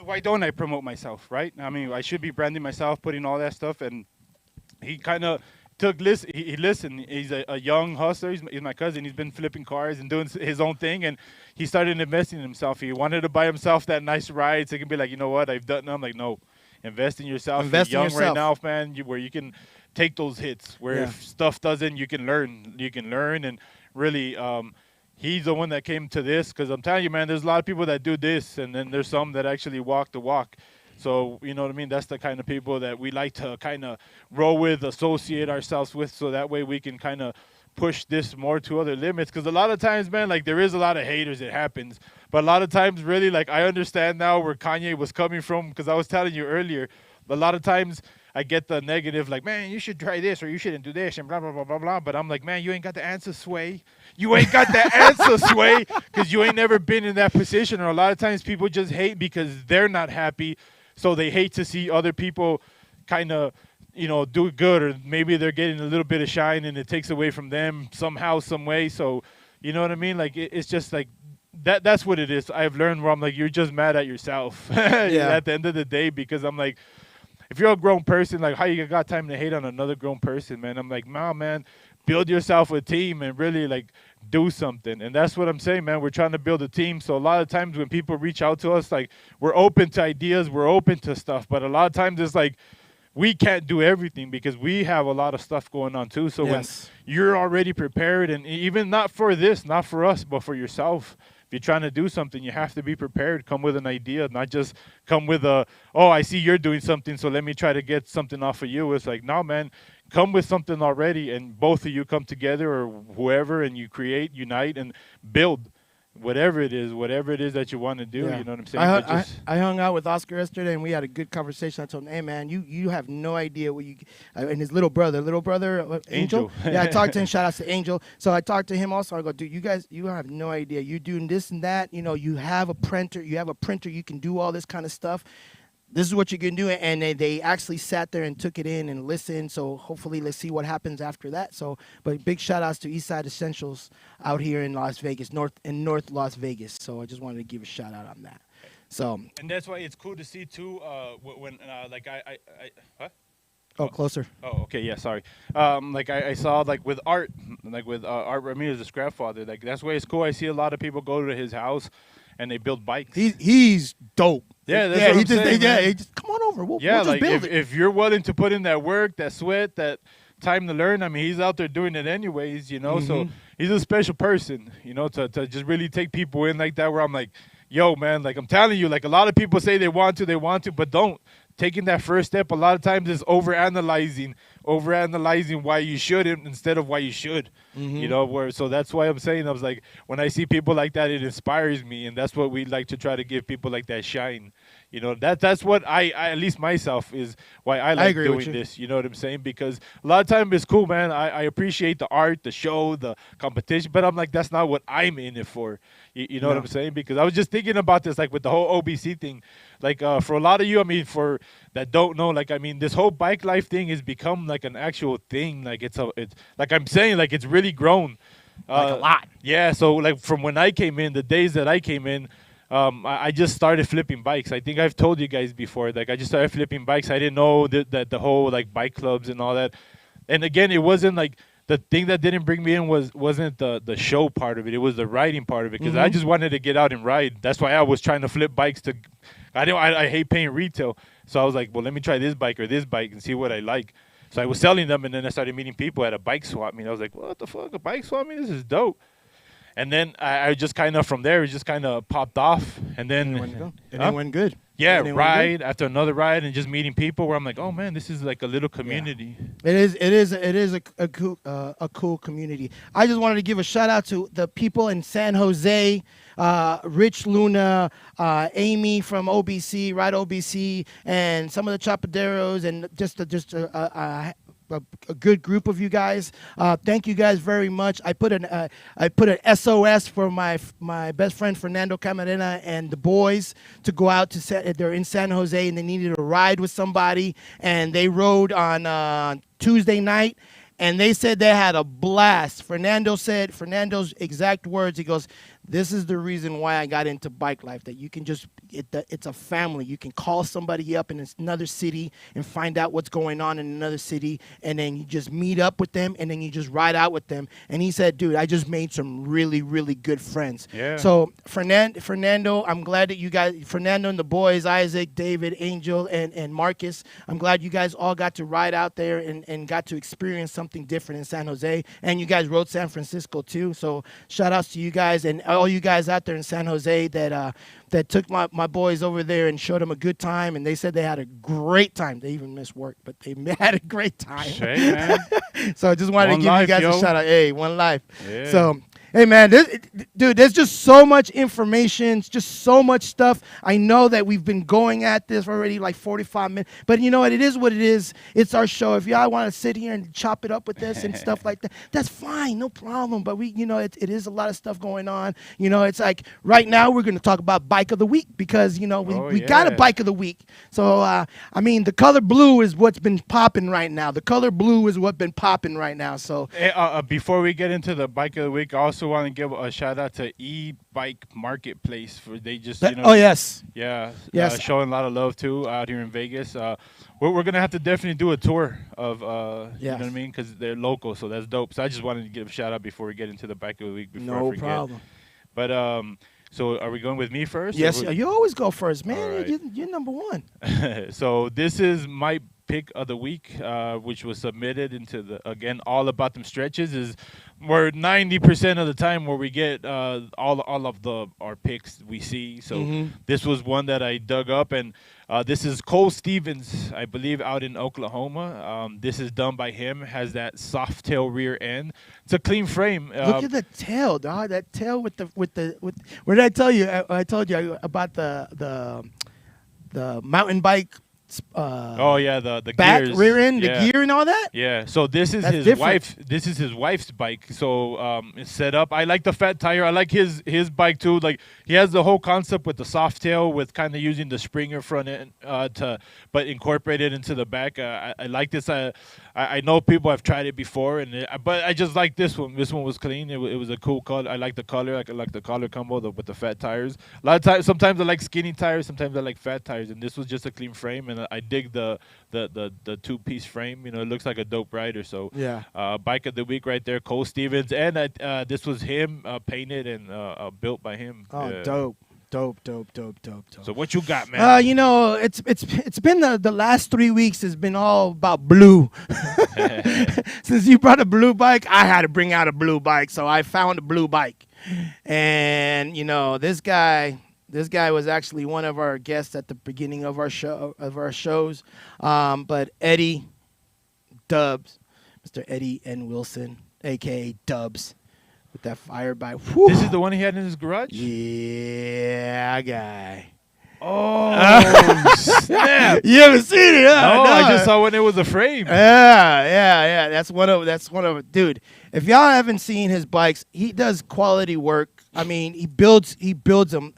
Why don't I promote myself, right? I mean, I should be branding myself, putting all that stuff. And he kind of he listened. He's a young hustler. He's my cousin. He's been flipping cars and doing his own thing. And he started investing in himself. He wanted to buy himself that nice ride so he can be like, you know what, I've done it. I'm like, no, invest in yourself. Invest You're young in yourself. right now, man, where you can take those hits. Where if stuff doesn't, you can learn. You can learn and really he's the one that came to this because I'm telling you, man, there's a lot of people that do this, and then there's some that actually walk the walk. So, you know what I mean? That's the kind of people that we like to kind of roll with, associate ourselves with, so that way we can kind of push this more to other limits. Because a lot of times, man, like there is a lot of haters. It happens. But a lot of times, really, like I understand now where Kanye was coming from because I was telling you earlier, a lot of times I get the negative, like, man, you should try this or you shouldn't do this and blah, blah, blah, blah, blah. But I'm like, man, you ain't got the answer, Sway. You ain't got the answer, Sway, because you ain't never been in that position. Or a lot of times people just hate because they're not happy. So they hate to see other people kind of, do good. Or maybe they're getting a little bit of shine and it takes away from them somehow, some way. So, you know what I mean? Like, it's just like, that's what it is. I've learned where I'm like, you're just mad at yourself at the end of the day because I'm like, if you're a grown person, like how you got time to hate on another grown person, man? I'm like, nah, man, build yourself a team and really like do something. And that's what I'm saying, man. We're trying to build a team. So a lot of times when people reach out to us, like we're open to ideas, we're open to stuff. But a lot of times it's like we can't do everything because we have a lot of stuff going on too. So when you're already prepared and even not for this, not for us, but for yourself, you're trying to do something, you have to be prepared. Come with an idea, not just come with a, oh, I see you're doing something, so let me try to get something off of you. It's like, no, man, come with something already, and both of you come together or whoever, and you create, unite, and build. Whatever it is that you want to do, Yeah. you know what I'm saying? I hung out with Oscar yesterday, and we had a good conversation. I told him, "Hey, man, you have no idea what you." And his little brother, Angel. Yeah, I talked to him. Shout out to Angel. So I talked to him also. I go, dude, you have no idea. You're doing this and that. You know, you have a printer. You can do all this kind of stuff. This is what you can do. And they actually sat there and took it in and listened. So hopefully let's see what happens after that. So, but big shout outs to Eastside Essentials out here in Las Vegas, North Las Vegas. So I just wanted to give a shout out on that. So, and that's why it's cool to see too, when like what? oh, closer. Oh, okay, yeah, sorry. Like I saw like with Art, Art Ramirez, the scrap father, like that's why it's cool. I see a lot of people go to his house and they build bikes. He's dope. Yeah, that's what I'm saying, man. he just come on over. We'll Yeah, just like build it. if you're willing to put in that work, that sweat, that time to learn, I mean, he's out there doing it anyways, you know. So he's a special person, you know, to just really take people in like that. Where I'm like, yo, man, like I'm telling you, like a lot of people say they want to, but don't. Taking that first step a lot of times is overanalyzing why you shouldn't instead of why you should. You know, so that's why I'm saying, I was like, when I see people like that, it inspires me, and that's what we like to try to give people like that shine. You know, that's what I at least myself is why I like doing this. You know what I'm saying? Because a lot of times it's cool, man. I appreciate the art, the show, the competition, but I'm like, that's not what I'm in it for. You know what I'm saying? Because I was just thinking about this, like with the whole OBC thing. Like for a lot of you, I mean, for that don't know, like I mean, this whole bike life thing has become like an actual thing. Like it's like I'm saying, like it's really grown. Like a lot. Yeah. So like from when I came in, the days that I came in. I just started flipping bikes. I think I've told you guys before. Like I just started flipping bikes. I didn't know that the whole like bike clubs and all that. And again, it wasn't like the thing that didn't bring me in wasn't the show part of it. It was the riding part of it because I just wanted to get out and ride. That's why I was trying to flip bikes. I hate paying retail, so I was like, well, let me try this bike or this bike and see what I like. So I was selling them, and then I started meeting people at a bike swap meet. I was like, what the fuck, a bike swap meet? This is dope. And then I just kind of from there, it just kind of popped off. And then it went good. Yeah, ride after another ride and just meeting people where I'm like, oh man, this is like a little community. Yeah. It is a cool community. I just wanted to give a shout out to the people in San Jose, Rich Luna, Amy from OBC, Ride OBC, and some of the Chapaderos, and just a good group of you guys. Thank you guys very much. I put an SOS for my best friend Fernando Camarena and the boys to go out to they're in San Jose and they needed a ride with somebody, and they rode on Tuesday night. And they said they had a blast. Fernando's exact words, he goes, this is the reason why I got into bike life, that you can just, it's a family. You can call somebody up in another city and find out what's going on in another city, and then you just meet up with them, and then you just ride out with them. And he said, dude, I just made some really, really good friends. Yeah. So Fernando, I'm glad that you guys, Fernando and the boys, Isaac, David, Angel, and Marcus, I'm glad you guys all got to ride out there and got to experience something different in San Jose. And you guys rode San Francisco too. So shout outs to you guys and all you guys out there in San Jose that took my boys over there and showed them a good time, and they said they had a great time. They even missed work, but they had a great time. Hey, man. So I just wanted to give you guys a shout out. Hey, one life. Yeah. So, hey, man, dude, there's just so much information, just so much stuff. I know that we've been going at this already like 45 minutes, but you know what? It is what it is. It's our show. If y'all want to sit here and chop it up with us and stuff like that, that's fine, no problem. But it is a lot of stuff going on. You know, it's like right now we're going to talk about Bike of the Week because, you know, we got a Bike of the Week. So, I mean, the color blue is what's been popping right now. The color blue is what's been popping right now. So, hey, before we get into the Bike of the Week, I also want to give a shout out to E-Bike Marketplace for they just yes, showing a lot of love too out here in Vegas. We're gonna have to definitely do a tour of you know what I mean, because they're local, so that's dope. So I just wanted to give a shout out before we get into the Bike of the Week. Before I forget. Problem. But so are we going with me first? Yes, you always go first, man. Right. You're number one. So this is might pick of the week, which was submitted into the again all about them stretches is where 90% of the time where we get all of our picks we see. So this was one that I dug up, and this is Cole Stevens, I believe, out in Oklahoma. This is done by him. Has that soft tail rear end. It's a clean frame. Look at the tail, dog. That tail with. What did I tell you? I told you about the mountain bike. Oh yeah, the back gears. rear end, Yeah. the gear and all that. Yeah, so this is That's his different. wife. This is his wife's bike. So it's set up. I like the fat tire. I like his bike too. Like he has the whole concept with the soft tail, with kind of using the Springer front end but incorporate it into the back. I like this. I know people have tried it before, but I just like this one. This one was clean. It was a cool color. I like the color. I like the color combo with the fat tires. A lot of times, sometimes I like skinny tires. Sometimes I like fat tires, and this was just a clean frame. And I dig the 2-piece frame. You know, it looks like a dope rider. So Yeah. Bike of the week right there, Cole Stevens, and this was him painted and built by him. Oh, Yeah. dope. So what you got, man? You know, it's been the last 3 weeks has been all about blue. Since you brought a blue bike, I had to bring out a blue bike, so I found a blue bike. And you know, this guy was actually one of our guests at the beginning of our shows. But Eddie Dubs, Mr. Eddie N. Wilson, aka Dubs, with that fire bike. Whew. This is the one he had in his garage? Yeah, guy. Oh, snap. You haven't seen it, huh? No, No. I just saw when it was a frame. Yeah. That's one of dude. If y'all haven't seen his bikes, he does quality work. I mean, he builds them.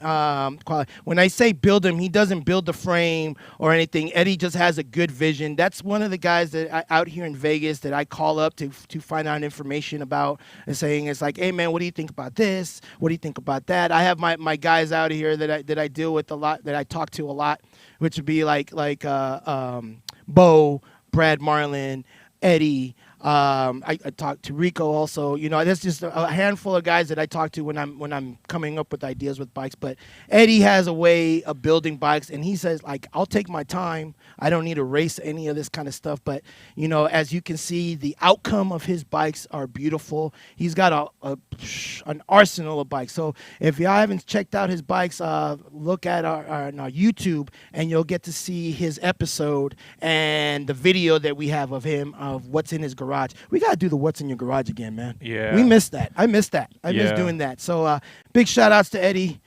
When I say build them, he doesn't build the frame or anything. Eddie just has a good vision. That's one of the guys that out here in Vegas that I call up to find out information about and saying, it's like, hey man, what do you think about this? What do you think about that? I have my guys out here that I deal with a lot, that I talk to a lot, which would be like Bo, Brad Marlin, Eddie. I talked to Rico also. You know, there's just a handful of guys that I talk to when I'm coming up with ideas with bikes. But Eddie has a way of building bikes, and he says, like, I'll take my time. I don't need to race any of this kind of stuff. But you know, as you can see, the outcome of his bikes are beautiful. He's got an arsenal of bikes. So if y'all haven't checked out his bikes, look at our YouTube, and you'll get to see his episode and the video that we have of him of what's in his garage. We gotta do the what's in your garage again, man. Yeah. We missed that. I missed that. I Yeah. missed doing that. So big shout outs to Eddie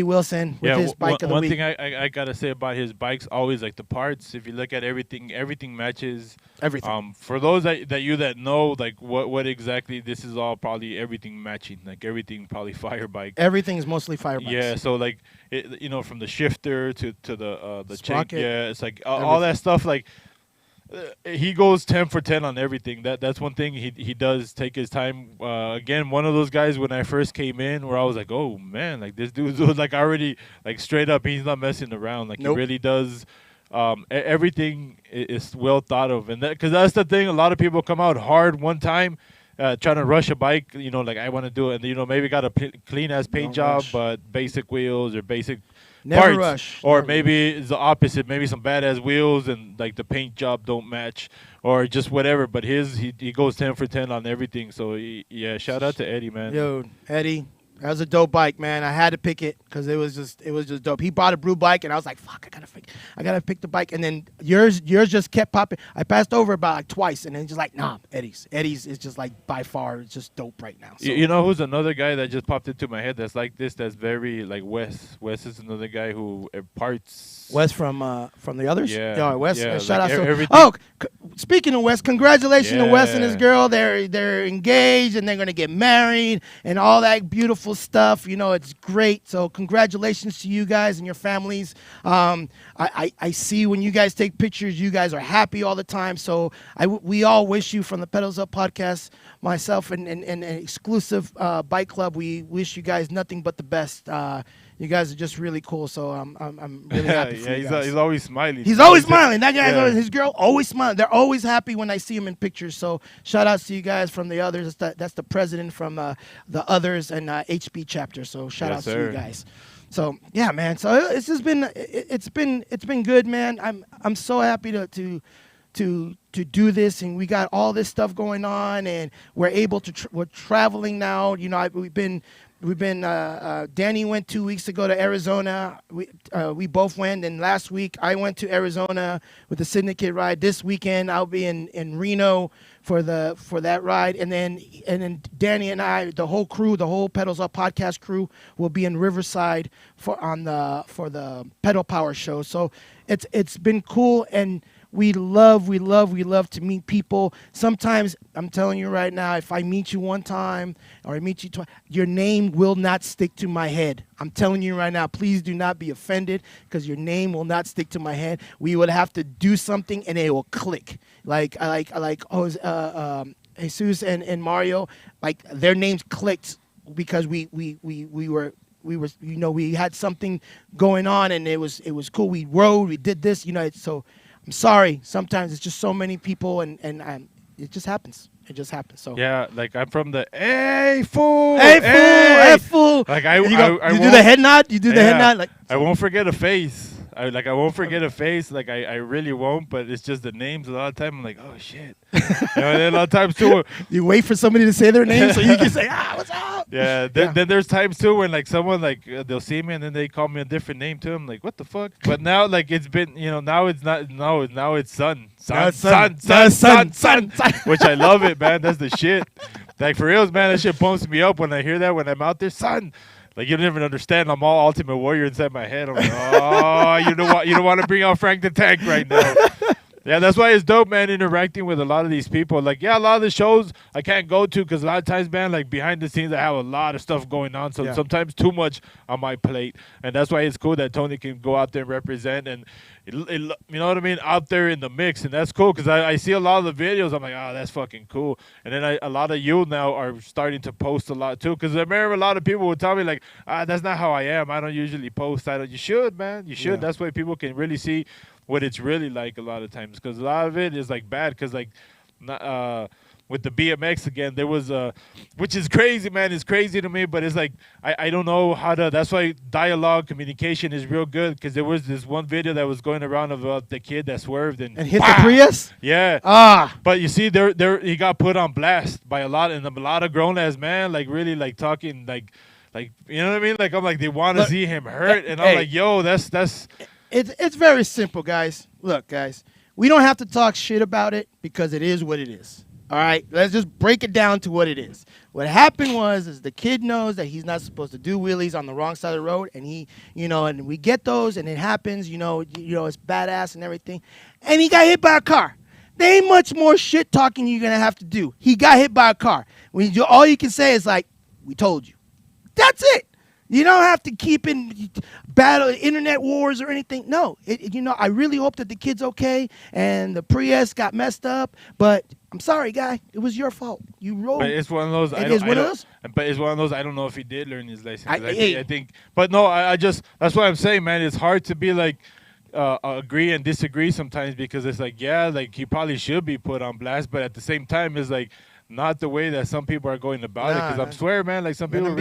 Wilson with his bike of the one week. thing I gotta say about his bikes, always like the parts. If you look at everything matches. Everything. For those that know, like what exactly this is all, probably everything matching, like everything probably fire bike. Everything's mostly fire bikes. Yeah, so like you know, from the shifter to the chain, Sprocket. yeah, it's like all that stuff. Like he goes 10 for 10 on everything. That's one thing he does take his time. Again, one of those guys when I first came in where I was like, oh man, like this dude's like already like straight up. He's not messing around. Like Nope. he really does. Everything is well thought of, and because that's the thing. A lot of people come out hard one time. Trying to rush a bike, you know, like I want to do it, and you know, maybe got a clean ass paint Don't job, rush. but basic wheels or basic Never parts, rush. or Never maybe it's the opposite. Maybe some badass wheels and like the paint job don't match, or just whatever. But he goes 10 for 10 on everything. So yeah, shout out to Eddie, man. Yo, Eddie, that was a dope bike, man. I had to pick it because it was just dope. He bought a blue bike, and I was like, fuck, I gotta pick the bike. And then yours just kept popping. I passed over about like twice, and then just like, nah, Eddie's is just like by far, it's just dope right now. So, You know who's another guy that just popped into my head that's like this? That's very like Wes. Wes is another guy who parts. Wes from the others. Yeah, Wes. yeah, Shout like out to everything. Oh, speaking of Wes, congratulations to Wes and his Yeah. girl. They're engaged and they're gonna get married and all that beautiful stuff. You know, it's great. So congratulations to you guys and your families. I see when you guys take pictures, you guys are happy all the time. So we all wish you, from the Pedals Up podcast, myself and exclusive bike club, we wish you guys nothing but the best. You guys are just really cool, so I'm really happy for Yeah, you guys. he's always smiling. He's always smiling. That guy's Yeah. always, his girl always smiling. They're always happy when I see him in pictures. So shout outs to you guys from the others. That's the president from the others and HB chapter. So shout Yes, outs to sir. you guys. So yeah, man. So it's just been it's been good, man. I'm so happy to to do this, and we got all this stuff going on, and we're able to we're traveling now. You know, we've been Danny went 2 weeks ago to Arizona. We both went, and last week I went to Arizona with the Syndicate ride. This weekend I'll be in Reno for that ride, and then Danny and I, the whole crew, the whole Pedals Up podcast crew, will be in Riverside for the Pedal Power show. So it's been cool, and we love to meet people. Sometimes, I'm telling you right now, if I meet you one time or I meet you twice, your name will not stick to my head. I'm telling you right now, please do not be offended, because your name will not stick to my head. We would have to do something and it will click. Like Jesus and Mario, like their names clicked because we were, you know, we had something going on, and it was cool. We rode, we did this, you know. So I'm sorry. Sometimes it's just so many people, and it just happens. It just happens. So Yeah, like I'm from the hey fool, hey fool. Like You do won't- the head nod. You do the head nod. Like I won't forget a face. I won't forget a face. Like I really won't. But it's just the names. A lot of time I'm like, oh shit. You know, and then a lot of times too. you wait for somebody to say their name so you can say, what's up? Yeah. Then there's times too when like someone like they'll see me and then they call me a different name too. I'm like, what the fuck? But now like it's been, you know, now it's not. No, now it's son, Now it's son, son. which I love it, man. That's the shit. Like for reals, man. That shit pumps me up when I hear that when I'm out there, son. Like you don't even understand. I'm all Ultimate Warrior inside my head. I'm like, oh, you don't want to bring out Frank the Tank right now. Yeah, that's why it's dope, man, interacting with a lot of these people. Like, yeah, a lot of the shows I can't go to because a lot of times, man, like behind the scenes, I have a lot of stuff going on. So sometimes too much on my plate. And that's why it's cool that Tony can go out there and represent and, you know what I mean, out there in the mix. And that's cool because I see a lot of the videos. I'm like, oh, that's fucking cool. And then a lot of you now are starting to post a lot too. Because I remember a lot of people would tell me like, that's not how I am. I don't usually post. You should, man. You should. Yeah. That's why people can really see what it's really like a lot of times, because a lot of it is like bad, because like with the BMX again, there was which is crazy, man. It's crazy to me, but it's like I don't know how to. That's why dialogue communication is real good, because there was this one video that was going around about the kid that swerved and hit the Prius. Yeah. But you see, there he got put on blast by a lot of grown ass man, like really like talking like you know what I mean? Like I'm like they want to see him hurt, and I'm like, yo, that's. It's very simple, guys. Look, guys, we don't have to talk shit about it because it is what it is. All right, let's just break it down to what it is. What happened is the kid knows that he's not supposed to do wheelies on the wrong side of the road, and he, you know, and we get those, and it happens. You know, it's badass and everything, and he got hit by a car. There ain't much more shit talking you're gonna have to do. He got hit by a car. All you can say is like, "We told you." That's it. You don't have to keep in battle internet wars or anything. No, I really hope that the kid's okay and the Prius got messed up. But I'm sorry, guy. It was your fault. You rode. But it's one of those. It is one of those. But it's one of those. I don't know if he did learn his license. I think. But no, I just. That's what I'm saying, man. It's hard to be like. Agree and disagree sometimes, because it's like, yeah, like he probably should be put on blast, but at the same time, it's like. Not the way that some people are going about it, because I swear, man, like some people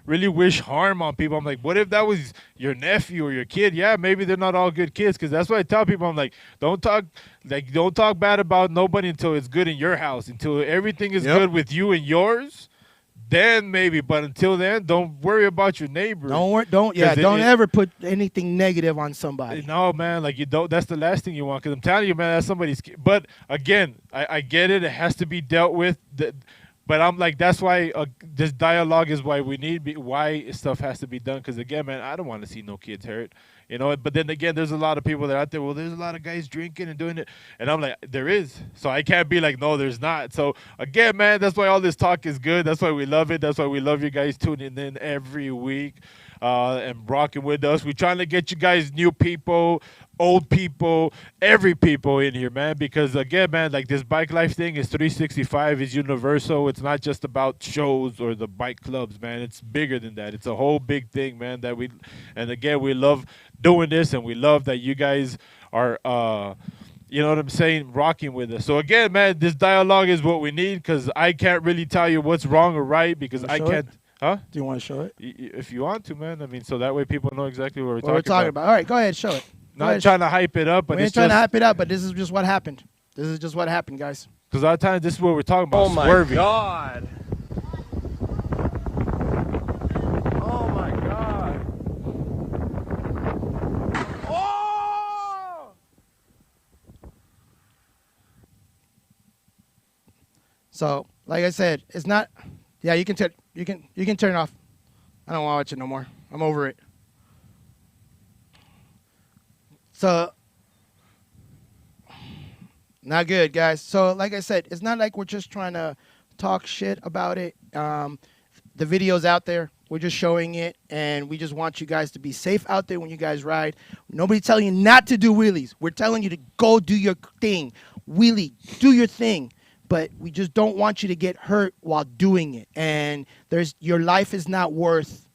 really wish harm on people. I'm like, what if that was your nephew or your kid? Yeah, maybe they're not all good kids, because that's why I tell people, I'm like, don't talk bad about nobody until it's good in your house, until everything is good with you and yours. Then maybe, but until then, don't worry about your neighbor. Don't ever put anything negative on somebody. No, man, like you don't. That's the last thing you want. Because I'm telling you, man, that's somebody's. But again, I get it. It has to be dealt with. But I'm like, that's why this dialogue is why we need. Why stuff has to be done. Because again, man, I don't want to see no kids hurt. You know, but then again, there's a lot of people that are out there. Well, there's a lot of guys drinking and doing it, and I'm like, there is. So I can't be like, no, there's not. So again, man, that's why all this talk is good. That's why we love it. That's why we love you guys tuning in every week and rocking with us. We're trying to get you guys new people, old people, every people in here, man. Because again, man, like this bike life thing is 365, is universal. It's not just about shows or the bike clubs, man. It's bigger than that. It's a whole big thing, man. And again, we love doing this, and we love that you guys are, you know what I'm saying, rocking with us. So again, man, this dialogue is what we need, because I can't really tell you what's wrong or right, because I can't. Huh? Do you want to show it? If you want to, man. I mean, so that way people know exactly what we're talking about. All right, go ahead, show it. Not trying to hype it up, but we ain't trying to hype it up, but this is just what happened. This is just what happened, guys. Because a lot of times this is what we're talking about. Oh my swerving. god. Oh my god. Oh! So, like I said, it's not. Yeah, you can turn it off. I don't want to watch it no more. I'm over it. So, not good, guys. So, like I said, it's not like we're just trying to talk shit about it. The video's out there. We're just showing it, and we just want you guys to be safe out there when you guys ride. Nobody's telling you not to do wheelies. We're telling you to go do your thing. Wheelie, do your thing. But we just don't want you to get hurt while doing it. And your life is not worth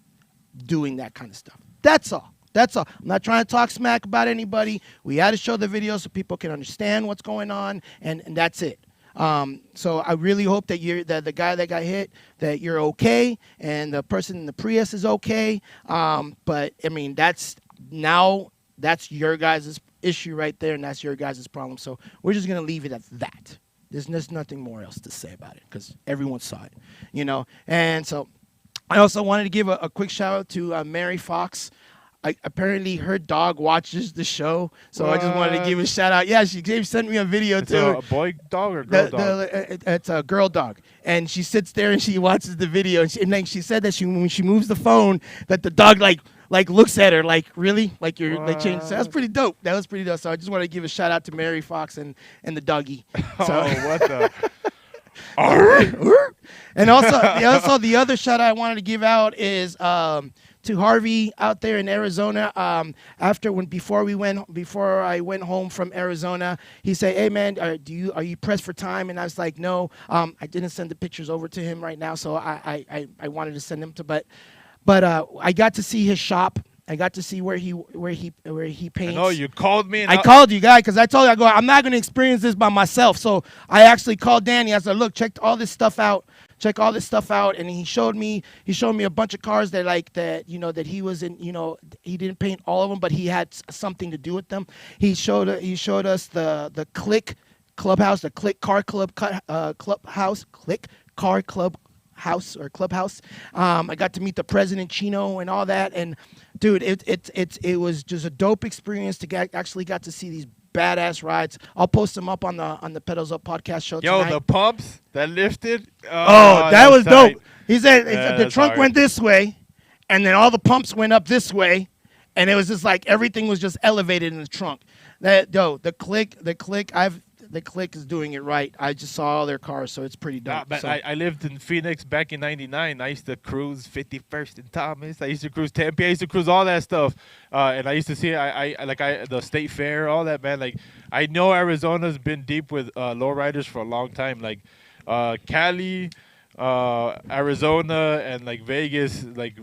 doing that kind of stuff. That's all. That's all. I'm not trying to talk smack about anybody. We had to show the video so people can understand what's going on, and that's it. So I really hope that the guy that got hit, that you're okay, and the person in the Prius is okay. But I mean, that's your guys' issue right there, and that's your guys' problem. So we're just gonna leave it at that. There's nothing more else to say about it because everyone saw it, And so I also wanted to give a quick shout out to Mary Fox. Apparently her dog watches the show, so I just wanted to give a shout out. Yeah, she sent me a video It's too. a boy dog or girl dog? It's a girl dog, and she sits there and she watches the video. And like she said that when she moves the phone, that the dog like looks at her like, really, like you're like changing. So that's pretty dope. That was pretty dope. So I just want to give a shout out to Mary Fox and the doggy. So. Oh, what the? And also the other shout out I wanted to give out is to Harvey out there in Arizona. Before I went home from Arizona, he said, "Hey man, are you pressed for time?" And I was like, "No." I didn't send the pictures over to him right now, so I wanted to send them to, but I got to see his shop. I got to see where he paints. I know you called me. And I called you guys because I told you I'm not going to experience this by myself. So I actually called Danny. I said, "Look, check all this stuff out. Check all this stuff out." And he showed me a bunch of cars that he was in. He didn't paint all of them, but he had something to do with them. He showed us the Click Clubhouse, the Click Car Club Clubhouse, Click Car Club house or clubhouse. I got to meet the president, Chino, and all that. And dude, it was just a dope experience to actually got to see these badass rides. I'll post them up on the Pedals Up podcast show tonight. The pumps that lifted. Oh, that was tight. dope. He said the trunk hard. went this way, and then all the pumps went up this way, and it was just like everything was just elevated in the trunk. The Click is doing it right. I just saw all their cars, so it's pretty dope. But so. I lived in Phoenix back in '99. I used to cruise 51st and Thomas. I used to cruise Tempe. I used to cruise all that stuff, and I used to see the State Fair, all that, man. Like I know Arizona's been deep with lowriders for a long time. Like Cali, Arizona, and like Vegas, like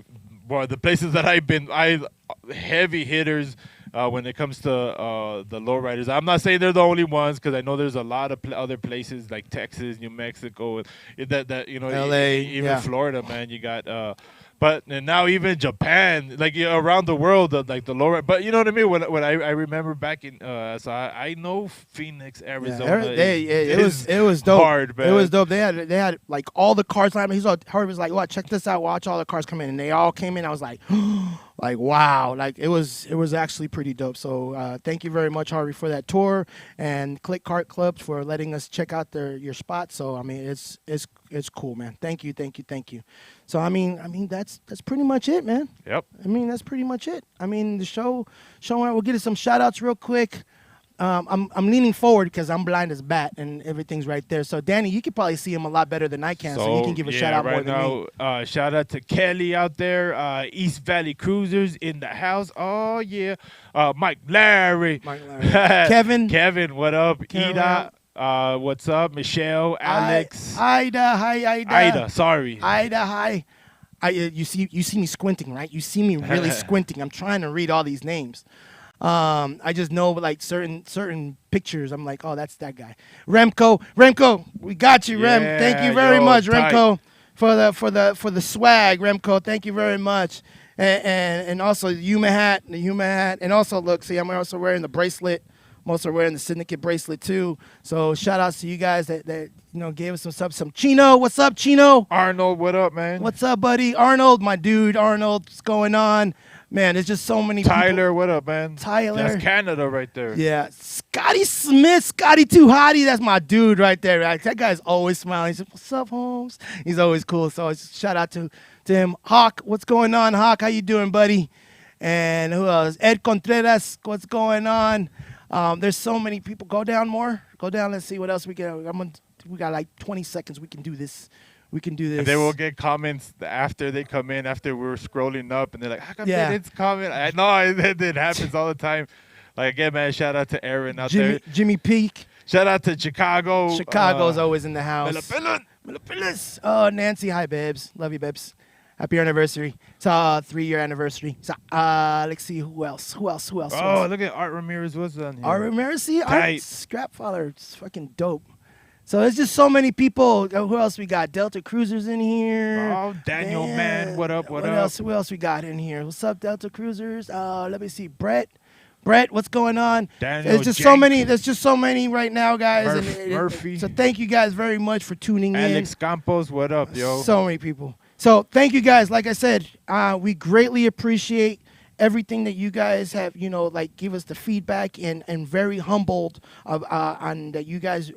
the places that I've been. Heavy hitters. When it comes to the lowriders, I'm not saying they're the only ones because I know there's a lot of other places like Texas, New Mexico, and LA, even Florida, man. You got, but and now even Japan, like around the world, like the lowrider. But you know what I mean? When I remember back in, so I know Phoenix, Arizona. It was dope. Hard, man. It was dope. They had like all the cars lined up. Harvey was like, "What? Check this out. Watch all the cars come in," and they all came in. I was like. Like wow, like it was actually pretty dope. So thank you very much, Harvey, for that tour, and Click Kart Club for letting us check out your spot. So I mean, it's cool, man. Thank you. So I mean that's pretty much it, man. Yep. I mean that's pretty much it. I mean the show. We'll get some shout outs real quick. I'm leaning forward because I'm blind as a bat and everything's right there. So Danny, you could probably see him a lot better than I can, so you can give a shout out more than me. Shout out to Kelly out there, East Valley Cruisers in the house. Oh yeah, Mike Larry, Kevin, what up? Ida, what's up? Michelle, Alex, Ida, hi Ida, sorry, Ida, hi. You see me squinting, right? You see me really squinting. I'm trying to read all these names. I just know like certain pictures. I'm like, oh, that's that guy. Remco, we got you, Rem. Thank you very much, tight. Remco, for the swag, Remco. Thank you very much. And also the Yuma hat, and also look, see, I'm also wearing the bracelet I'm also wearing the Syndicate bracelet too. So shout outs to you guys that gave us some subs. Some Chino, what's up, Chino? Arnold, what up, man? What's up, buddy? Arnold, my dude. Arnold, what's going on? Man, there's just so many Tyler, what up, man? Tyler. That's Canada right there. Yeah. Scotty Smith, Scotty Too Hottie. That's my dude right there. Right? That guy's always smiling. He said, what's up, Holmes? He's always cool. So shout out to him. Hawk, what's going on, Hawk? How you doing, buddy? And who else? Ed Contreras, what's going on? There's so many people. Go down more. Go down. Let's see what else we can. We got like 20 seconds. We can do this. We can do this. And they will get comments after they come in, after we're scrolling up, and they're like, how come they didn't comment? I know it happens all the time. Like, again, man, shout out to Aaron out there. Jimmy Peak. Shout out to Chicago. Chicago's always in the house. Melapilan. Oh, Nancy. Hi, babes. Love you, babes. Happy anniversary. It's a 3-year anniversary. So, let's see who else. Oh, look at Art Ramirez was on here. Art Ramirez, see? Art Tight. Scrapfather. It's fucking dope. So it's just so many people. Who else we got? Delta Cruisers in here. Oh, Daniel, man. What up? What else? Who else we got in here? What's up, Delta Cruisers? Let me see. Brett, what's going on? Daniel, There's just so many. There's just so many right now, guys. Murphy. So thank you guys very much for tuning in. Alex Campos, what up, yo? So many people. So thank you guys. Like I said, we greatly appreciate everything that you guys have, give us the feedback and very humbled on that you guys,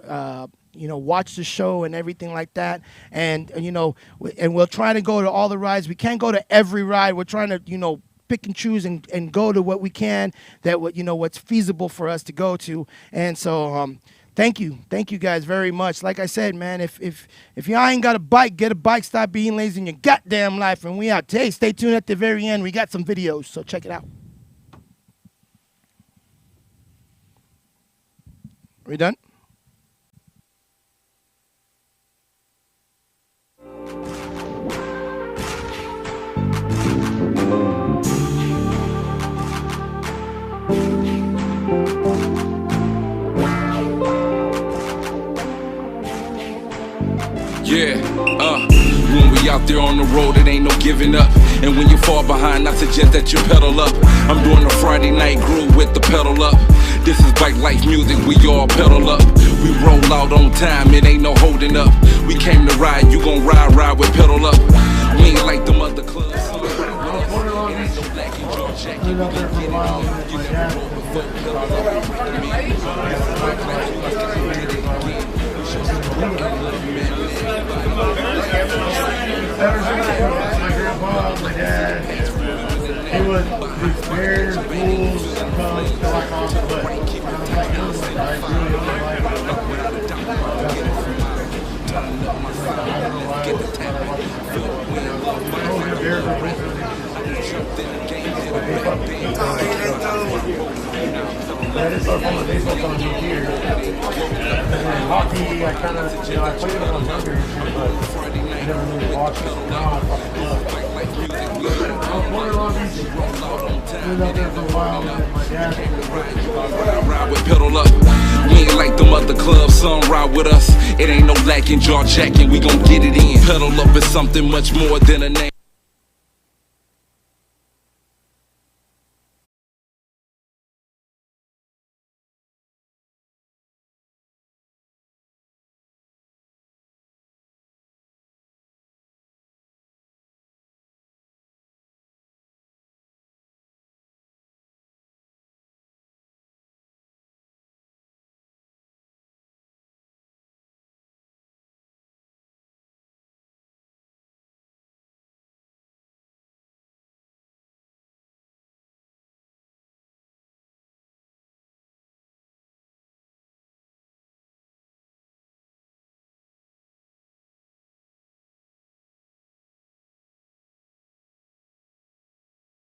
watch the show and everything like that. And, and we'll try to go to all the rides. We can't go to every ride. We're trying to, pick and choose and go to what we can that, what's feasible for us to go to. And so, thank you guys very much. Like I said, man, if y'all ain't got a bike, get a bike. Stop being lazy in your goddamn life. And we out. Hey, stay tuned at the very end. We got some videos, so check it out. Are we done? Yeah, when we out there on the road, it ain't no giving up. And when you fall behind, I suggest that you pedal up. I'm doing a Friday night groove with the pedal up. This is bike life music, we all pedal up. We roll out on time, it ain't no holding up. We came to ride, you gon' ride with pedal up. We ain't like them other clubs. It ain't no black and George Jack. You never roll before pedal My grandpa, my dad, he would do bears, bulls, cubs, like on the foot. I was like, I really like I just started playing baseball on here. Hockey, I kind of, I played it when I was younger, but I never really watched it. Now I fucking love it. I was born in Long Beach. Lived out there for a while with my dad. Ride with pedal up. We ain't like them other clubs, some ride with us. It ain't no lacking, jaw jacking, we gon' get it in. Pedal up is something much more than a name.